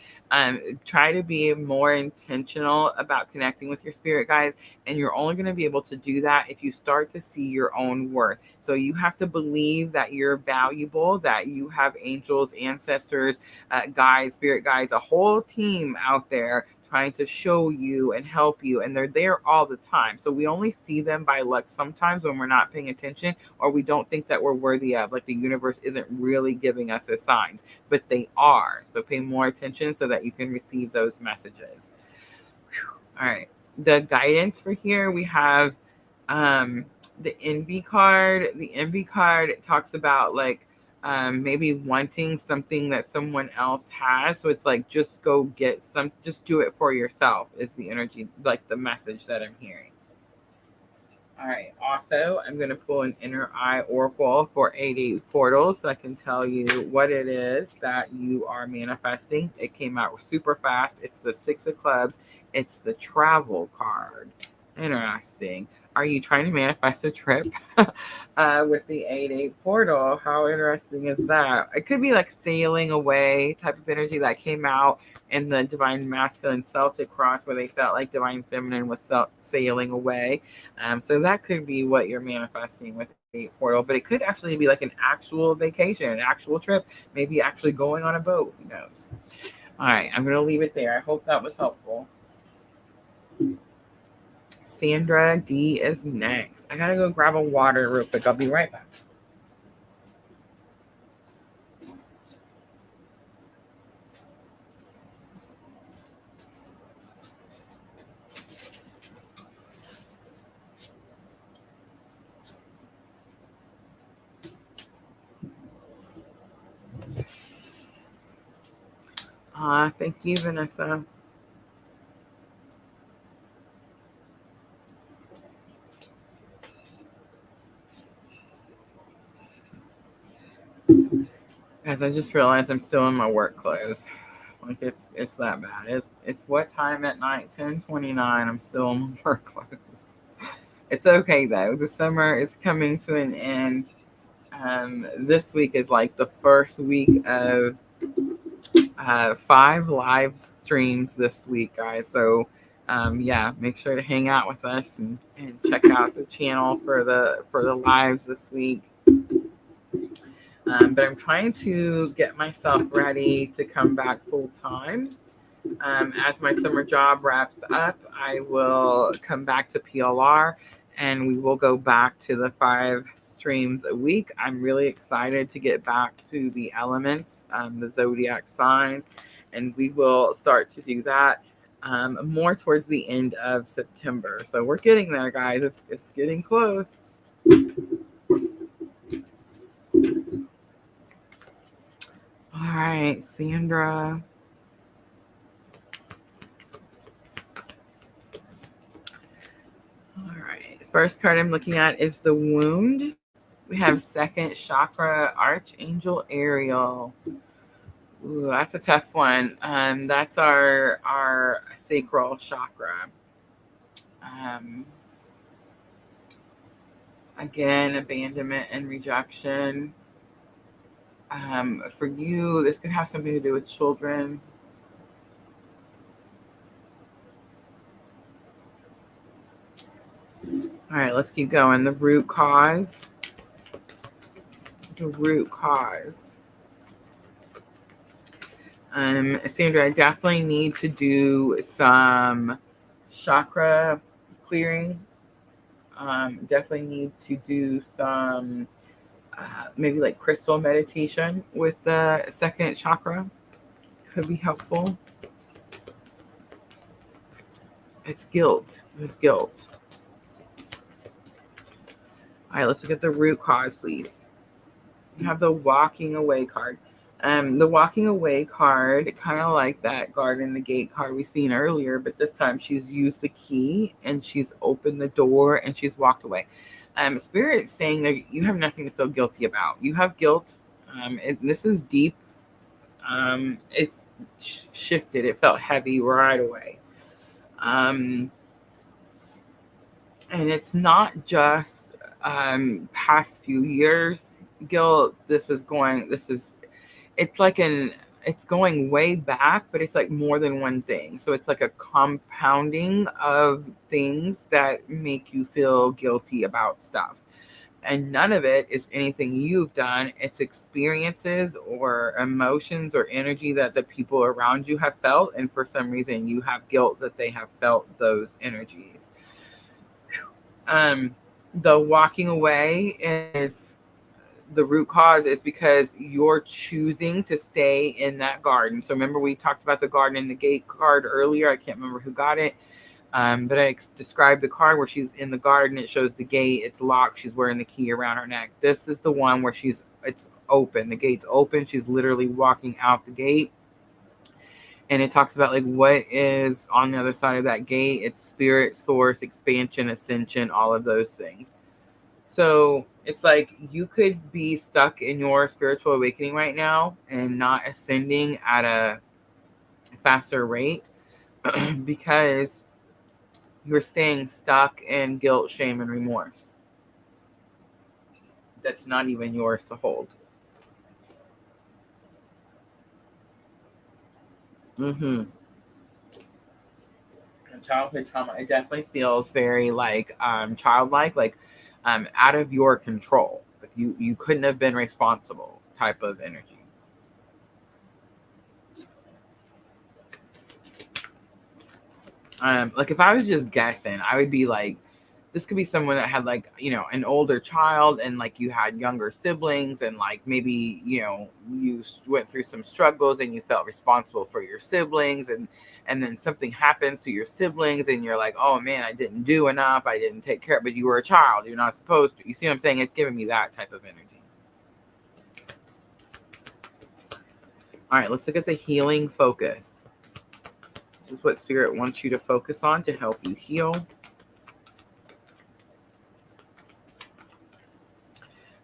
Try to be more intentional about connecting with your spirit guides. And you're only going to be able to do that if you start to see your own worth. So you have to believe that you're valuable, that you have angels, ancestors, guides, spirit guides, a whole team out there trying to show you and help you. And they're there all the time. So we only see them by luck sometimes when we're not paying attention or we don't think that we're worthy of, like the universe isn't really giving us the signs, but they are. So pay more attention so that you can receive those messages. All right. The guidance for here, we have the envy card. The envy card talks about like maybe wanting something that someone else has. So it's like, just go get some, just do it for yourself is the energy, like the message that I'm hearing. All right. Also, I'm going to pull an inner eye oracle for 88 portals so I can tell you what it is that you are manifesting. It came out super fast. It's the 6 of clubs. It's the travel card. Interesting. Are you trying to manifest a trip with the 88 portal? How interesting is that? It could be like sailing away type of energy that came out in the divine masculine Celtic cross where they felt like divine feminine was sailing away. So that could be what you're manifesting with the portal, but it could actually be like an actual vacation, an actual trip, maybe actually going on a boat. Who knows? All right, I'm going to leave it there. I hope that was helpful. Sandra D is next. I got to go grab a water real quick. I'll be right back. Thank you, Vanessa. Guys, I just realized I'm still in my work clothes. Like it's that bad. It's what time at night? 10:29. I'm still in my work clothes. It's okay though. The summer is coming to an end. This week is like the first week of 5 live streams this week, guys. So yeah, make sure to hang out with us and check out the channel for the lives this week. But I'm trying to get myself ready to come back full time. As my summer job wraps up, I will come back to PLR and we will go back to the 5 streams a week. I'm really excited to get back to the elements, the zodiac signs, and we will start to do that more towards the end of September. So we're getting there, guys. It's getting close. All right, Sandra. All right. First card I'm looking at is the wound. We have second chakra, Archangel Ariel. Ooh, that's a tough one. That's our sacral chakra. Again, abandonment and rejection. For you, this could have something to do with children. All right, let's keep going. The root cause. The root cause. Sandra, I definitely need to do some chakra clearing. Definitely need to do some maybe like crystal meditation with the second chakra. Could be helpful. It's guilt. There's guilt. All right, let's look at the root cause, please. We have the walking away card. The walking away card, kind of like that guard in the gate card we seen earlier, but this time she's used the key and she's opened the door and she's walked away. Spirit's saying that you have nothing to feel guilty about. You have guilt. This is deep. It's shifted. It felt heavy right away. And it's not just past few years guilt. It's going way back, but it's like more than one thing. So it's like a compounding of things that make you feel guilty about stuff. And none of it is anything you've done. It's experiences or emotions or energy that the people around you have felt. And for some reason, you have guilt that they have felt those energies. The walking away is the root cause is because you're choosing to stay in that garden. So remember we talked about the garden in the gate card earlier. I can't remember who got it. But I described the card where she's in the garden. It shows the gate. It's locked. She's wearing the key around her neck. This is the one where it's open. The gate's open. She's literally walking out the gate. And it talks about like what is on the other side of that gate. It's spirit, source, expansion, ascension, all of those things. So it's like you could be stuck in your spiritual awakening right now and not ascending at a faster rate because you're staying stuck in guilt, shame, and remorse. That's not even yours to hold. And childhood trauma, it definitely feels very like childlike, like out of your control. Like you couldn't have been responsible type of energy. Like if I was just guessing, I would be like, this could be someone that had like, an older child and like you had younger siblings and like maybe, you went through some struggles and you felt responsible for your siblings and then something happens to your siblings and you're like, oh man, I didn't do enough. I didn't take care, but you were a child. You're not supposed to. You see what I'm saying? It's giving me that type of energy. All right, let's look at the healing focus. This is what Spirit wants you to focus on to help you heal.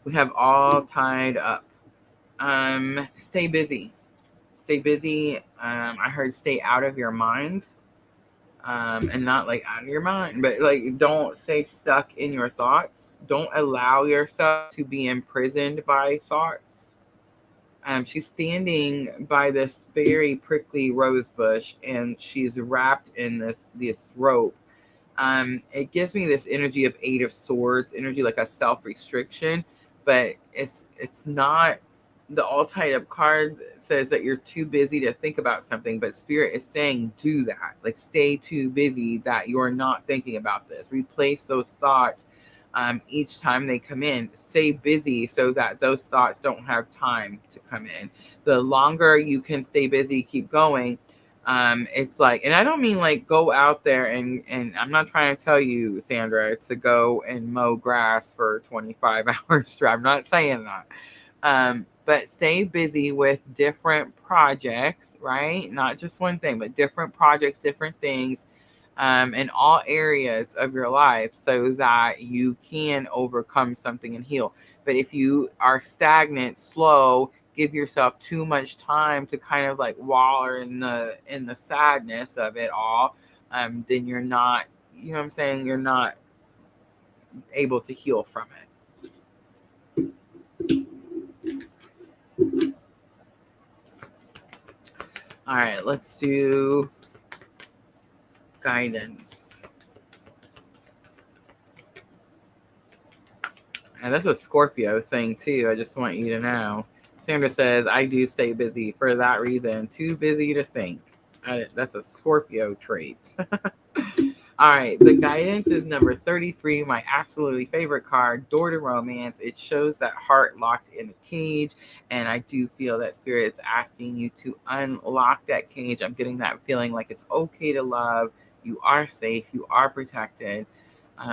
We have all tied up. Stay busy. Stay busy. I heard stay out of your mind. And not like out of your mind, but like don't stay stuck in your thoughts. Don't allow yourself to be imprisoned by thoughts. She's standing by this very prickly rose bush and she's wrapped in this rope. It gives me this energy of 8 of Swords, energy like a self-restriction, but it's not the all tied up card says that you're too busy to think about something, but Spirit is saying do that. Like, stay too busy that you're not thinking about this. Replace those thoughts each time they come in. Stay busy so that those thoughts don't have time to come in. The longer you can stay busy, keep going. It's like, and I don't mean like go out there and I'm not trying to tell you, Sandra, to go and mow grass for 25 hours straight. I'm not saying that. But stay busy with different projects, right? Not just one thing, but different projects, different things, in all areas of your life so that you can overcome something and heal. But if you are stagnant, slow, give yourself too much time to kind of like wallow in the sadness of it all, then you're not, you know what I'm saying? You're not able to heal from it. All right, let's do guidance. And that's a Scorpio thing too. I just want you to know. Sandra says, I do stay busy for that reason. Too busy to think. That's a Scorpio trait. All right, the guidance is number 33, my absolutely favorite card, Door to Romance. It shows that heart locked in a cage, and I do feel that Spirit's asking you to unlock that cage. I'm getting that feeling like it's okay to love. You are safe. You are protected.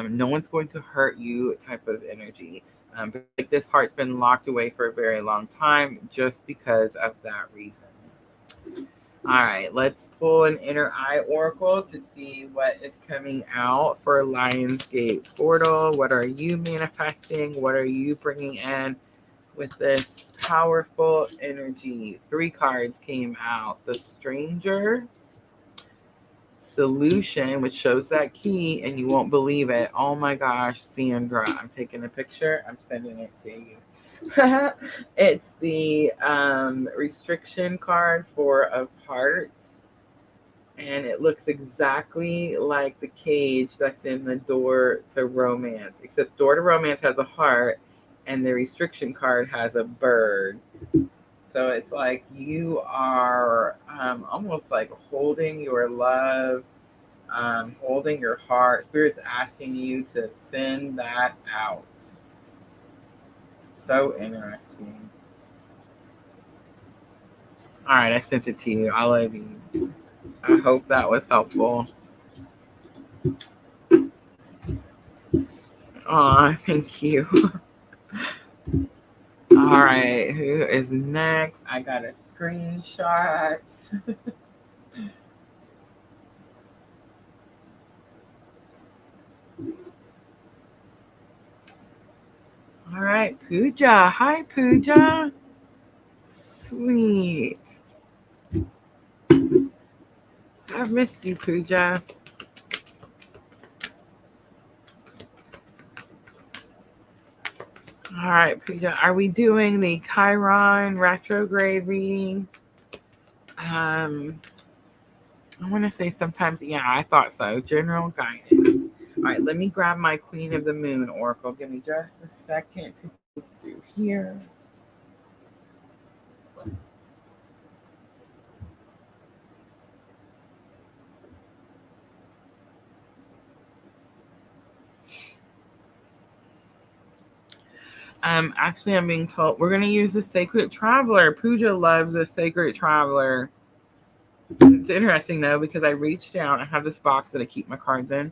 No one's going to hurt you type of energy. But like this heart's been locked away for a very long time just because of that reason. All right, let's pull an inner eye oracle to see what is coming out for Lionsgate Portal. What are you manifesting? What are you bringing in with this powerful energy? 3 cards came out. The Stranger, Solution, which shows that key, and you won't believe it. Oh my gosh, Sandra, I'm taking a picture. I'm sending it to you. It's the restriction card, 4 of Hearts, and it looks exactly like the cage that's in the Door to Romance, except Door to Romance has a heart and the restriction card has a bird. So it's like you are almost like holding your love, holding your heart. Spirit's asking you to send that out. So interesting. All right, I sent it to you. I love you. I hope that was helpful. Aw, thank you. All right, who is next? I got a screenshot. All right, Pooja. Hi, Pooja. Sweet. I've missed you, Pooja. All right, Pooja. Are we doing the Chiron Retrograde reading? I want to say sometimes, yeah, I thought so. General guidance. All right, let me grab my Queen of the Moon oracle. Give me just a second to go through here. Actually, I'm being told we're going to use the Sacred Traveler. Pooja loves the Sacred Traveler. It's interesting, though, because I reached down. I have this box that I keep my cards in.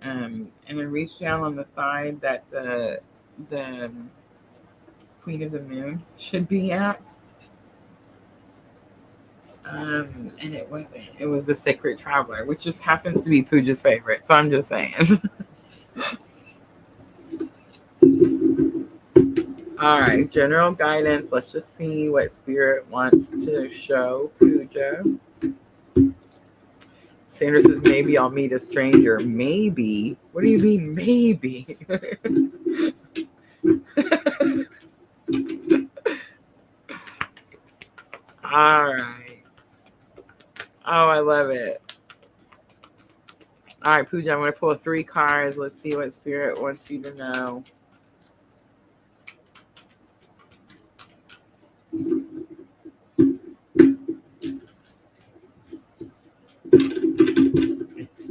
And I reached down on the side that the Queen of the Moon should be at. And it wasn't. It was the Sacred Traveler, which just happens to be Pooja's favorite. So I'm just saying. All right, general guidance. Let's just see what Spirit wants to show Pooja. Sandra says, maybe I'll meet a stranger. Maybe? What do you mean, maybe? All right. Oh, I love it. All right, Pooja, I'm going to pull 3 cards. Let's see what Spirit wants you to know.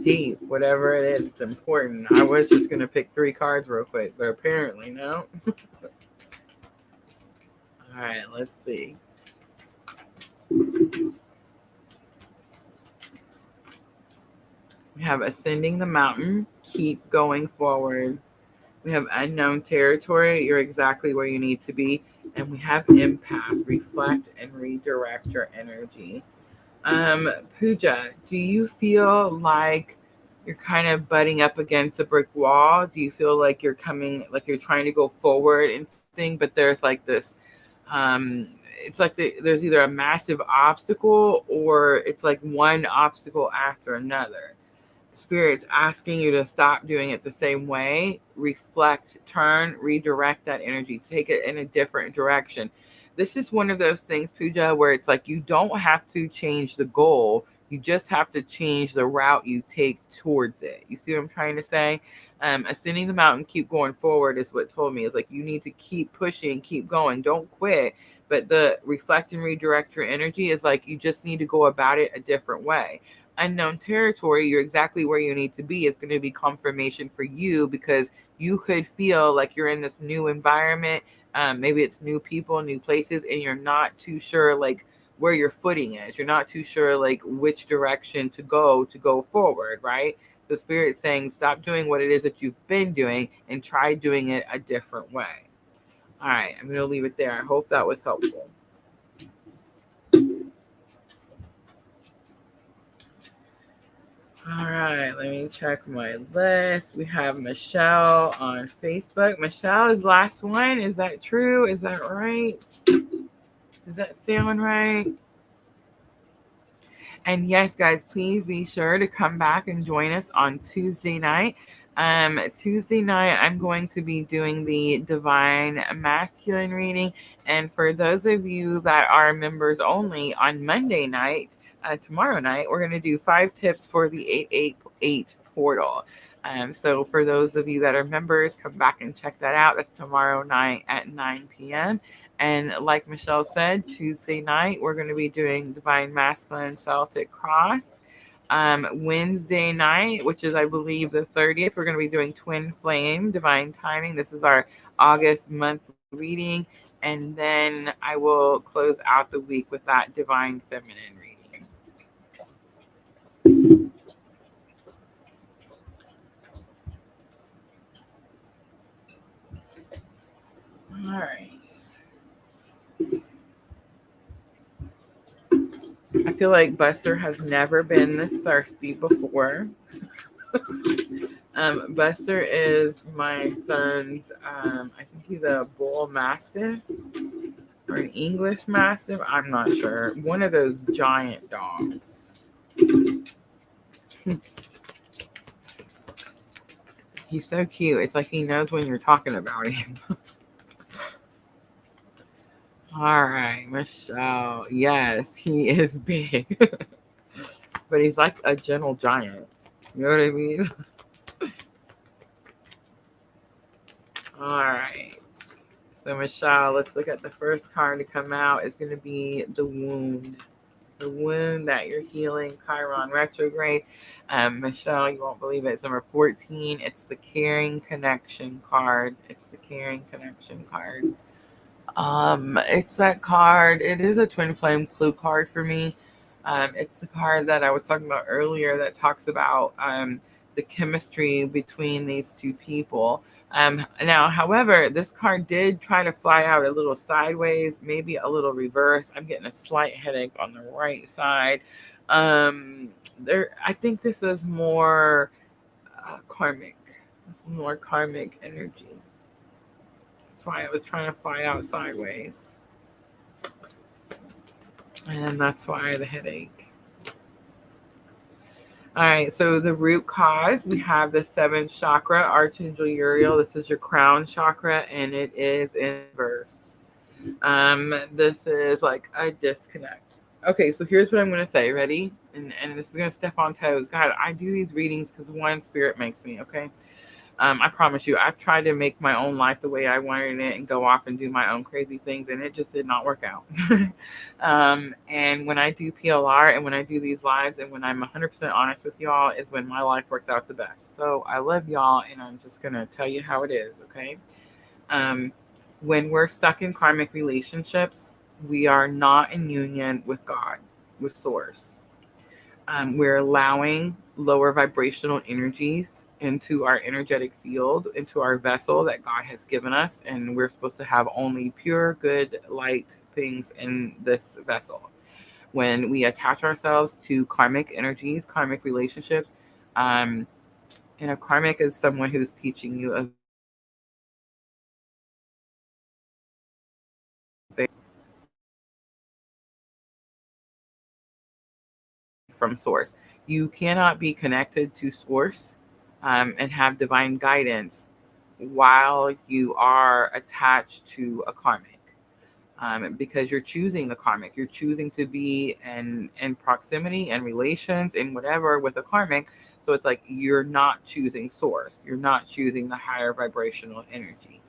deep. Whatever it is, it's important. I was just going to pick 3 cards real quick, but apparently no. All right, let's see. We have ascending the mountain, keep going forward. We have unknown territory, you're exactly where you need to be. And we have impasse, reflect and redirect your energy. Pooja, do you feel like you're kind of butting up against a brick wall? Do you feel like you're trying to go forward and thing, but there's like this, it's like there's either a massive obstacle or it's like one obstacle after another. Spirit's asking you to stop doing it the same way. Reflect, turn, redirect that energy, take it in a different direction. This is one of those things, Pooja, where it's like you don't have to change the goal. You just have to change the route you take towards it. You see what I'm trying to say? Ascending the mountain, keep going forward is what told me. It's like you need to keep pushing, keep going. Don't quit. But the reflect and redirect your energy is like you just need to go about it a different way. Unknown territory, you're exactly where you need to be. It's going to be confirmation for you because you could feel like you're in this new environment. Maybe it's new people, new places, and you're not too sure like where your footing is. You're not too sure like which direction to go forward, right? So Spirit's saying stop doing what it is that you've been doing and try doing it a different way. All right, I'm going to leave it there. I hope that was helpful. All right, let me check my list. We have Michelle on Facebook. Michelle is last one. Is that true? Is that right? Does that sound right? And yes, guys, please be sure to come back and join us on Tuesday night. Tuesday night, I'm going to be doing the Divine Masculine reading. And for those of you that are members only, on Monday night, tomorrow night, we're going to do 5 tips for the 888 portal. So for those of you that are members, come back and check that out. That's tomorrow night at 9 p.m. And like Michelle said, Tuesday night, we're going to be doing Divine Masculine Celtic Cross. Wednesday night, which is, I believe, the 30th, we're going to be doing Twin Flame, Divine Timing. This is our August monthly reading. And then I will close out the week with that Divine Feminine reading. All right. I feel like Buster has never been this thirsty before. Buster is my son's, I think he's a bull mastiff or an English mastiff. I'm not sure. One of those giant dogs. He's so cute. It's like he knows when you're talking about him. All right, Michelle. Yes, he is big. But he's like a gentle giant. You know what I mean? All right. So, Michelle, let's look at the first card to come out. Is going to be the wound. The wound that you're healing, Chiron Retrograde. Michelle, you won't believe it. It's number 14. It's the Caring Connection card. It's the Caring Connection card. It's that card. It is a Twin Flame clue card for me. It's the card that I was talking about earlier that talks about the chemistry between these two people. Now, however, this card did try to fly out a little sideways, maybe a little reverse. I'm getting a slight headache on the right side. I think this is more karmic. This is more karmic energy. That's why I was trying to fly out sideways. And that's why the headache. All right, so the root cause, we have the 7th chakra, Archangel Uriel. This is your crown chakra, and it is in reverse. This is like a disconnect. Okay, so here's what I'm going to say. Ready? And this is going to step on toes. God, I do these readings because one, spirit makes me, okay? I promise you, I've tried to make my own life the way I wanted it and go off and do my own crazy things, and it just did not work out. And when I do PLR and when I do these lives and when I'm 100% honest with y'all is when my life works out the best. So I love y'all, and I'm just going to tell you how it is, okay? Um, when we're stuck in karmic relationships, we are not in union with God, with Source. We're allowing lower vibrational energies into our energetic field, into our vessel that God has given us. And we're supposed to have only pure, good, light things in this vessel. When we attach ourselves to karmic energies, karmic relationships, and a karmic is someone who's teaching you a from Source. You cannot be connected to Source and have divine guidance while you are attached to a karmic. Because you're choosing the karmic. You're choosing to be in proximity and relations and whatever with a karmic. So it's like you're not choosing Source. You're not choosing the higher vibrational energy.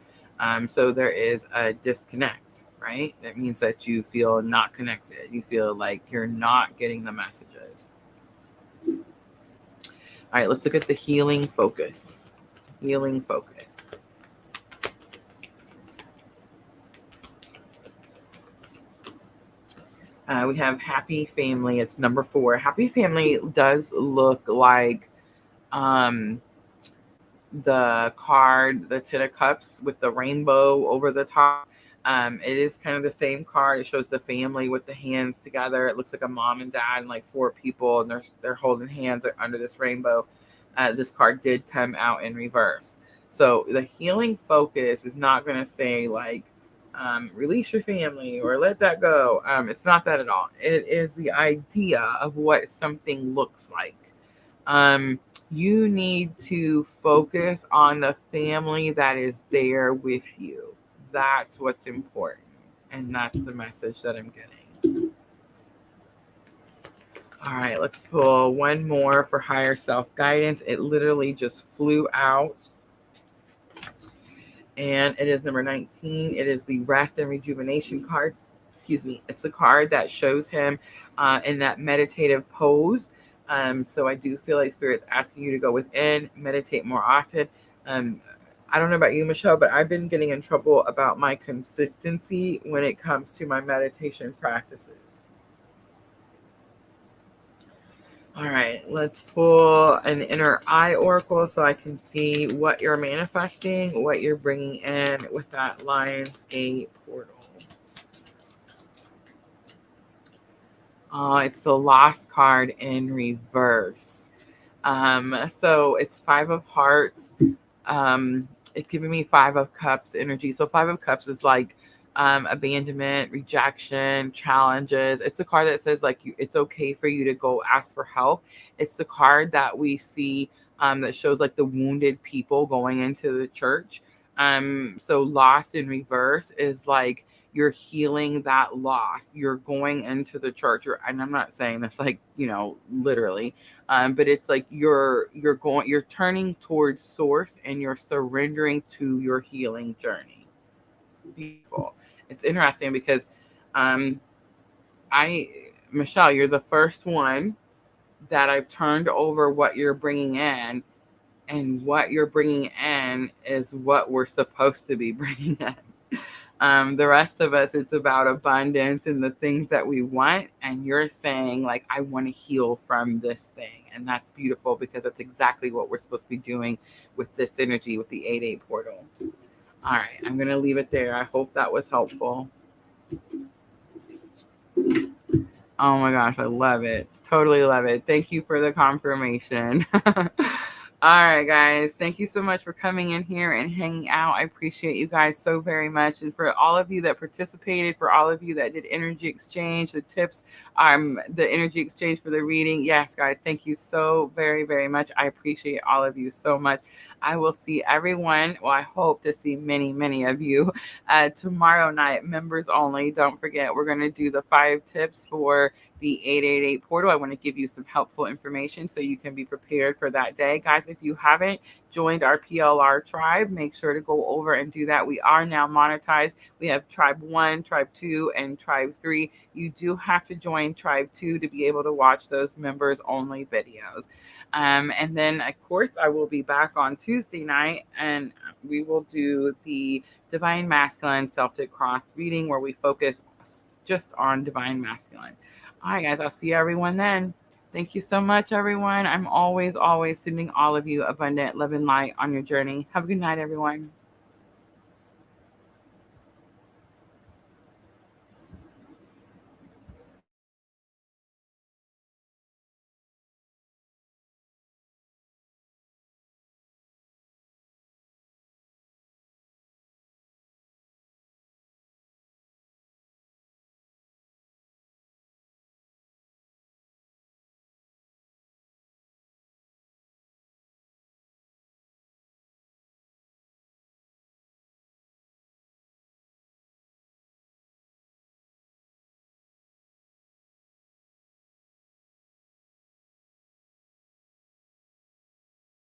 So there is a disconnect, right? That means that you feel not connected. You feel like you're not getting the messages. All right, let's look at the healing focus. Healing focus. We have Happy Family. It's number 4. Happy Family does look like the card, the Ten of Cups with the rainbow over the top. It is kind of the same card. It shows the family with the hands together. It looks like a mom and dad and like 4 people, and they're holding hands under this rainbow. This card did come out in reverse. So the healing focus is not going to say like release your family or let that go. It's not that at all. It is the idea of what something looks like. You need to focus on the family that is there with you. That's what's important. And that's the message that I'm getting. All right, let's pull one more for higher self guidance. It literally just flew out. And it is number 19. It is the rest and rejuvenation card. Excuse me. It's the card that shows him in that meditative pose. So I do feel like Spirit's asking you to go within, meditate more often. I don't know about you, Michelle, but I've been getting in trouble about my consistency when it comes to my meditation practices. All right, let's pull an inner eye oracle so I can see what you're manifesting, what you're bringing in with that Lionsgate portal. It's the Lost card in reverse. So it's 5 of Hearts. It's giving me 5 of Cups energy. So 5 of Cups is like abandonment, rejection, challenges. It's a card that says like it's okay for you to go ask for help. It's the card that we see that shows like the wounded people going into the church. So Lost in reverse is like you're healing that loss. You're going into the church, and I'm not saying that's like literally, but it's like you're turning towards Source and you're surrendering to your healing journey. Beautiful. It's interesting because Michelle, you're the first one that I've turned over what you're bringing in, and what you're bringing in is what we're supposed to be bringing in. The rest of us, it's about abundance and the things that we want. And you're saying like, I want to heal from this thing. And that's beautiful because that's exactly what we're supposed to be doing with this energy, with the 8-8 portal. All right, I'm going to leave it there. I hope that was helpful. Oh my gosh, I love it. Totally love it. Thank you for the confirmation. All right, guys. Thank you so much for coming in here and hanging out. I appreciate you guys so very much. And for all of you that participated, for all of you that did energy exchange, the tips, the energy exchange for the reading. Yes, guys. Thank you so very, very much. I appreciate all of you so much. I will see everyone. Well, I hope to see many, many of you tomorrow night, members only. Don't forget, we're going to do the 5 tips for the 888 portal. I want to give you some helpful information so you can be prepared for that day. Guys, guys, if you haven't joined our PLR tribe, make sure to go over and do that. We are now monetized. We have Tribe 1, Tribe 2, and Tribe 3. You do have to join Tribe 2 to be able to watch those members only videos. And then, of course, I will be back on Tuesday night, and we will do the Divine Masculine Celtic Cross reading where we focus just on Divine Masculine. All right, guys, I'll see everyone then. Thank you so much, everyone. I'm always sending all of you abundant love and light on your journey. Have a good night, everyone.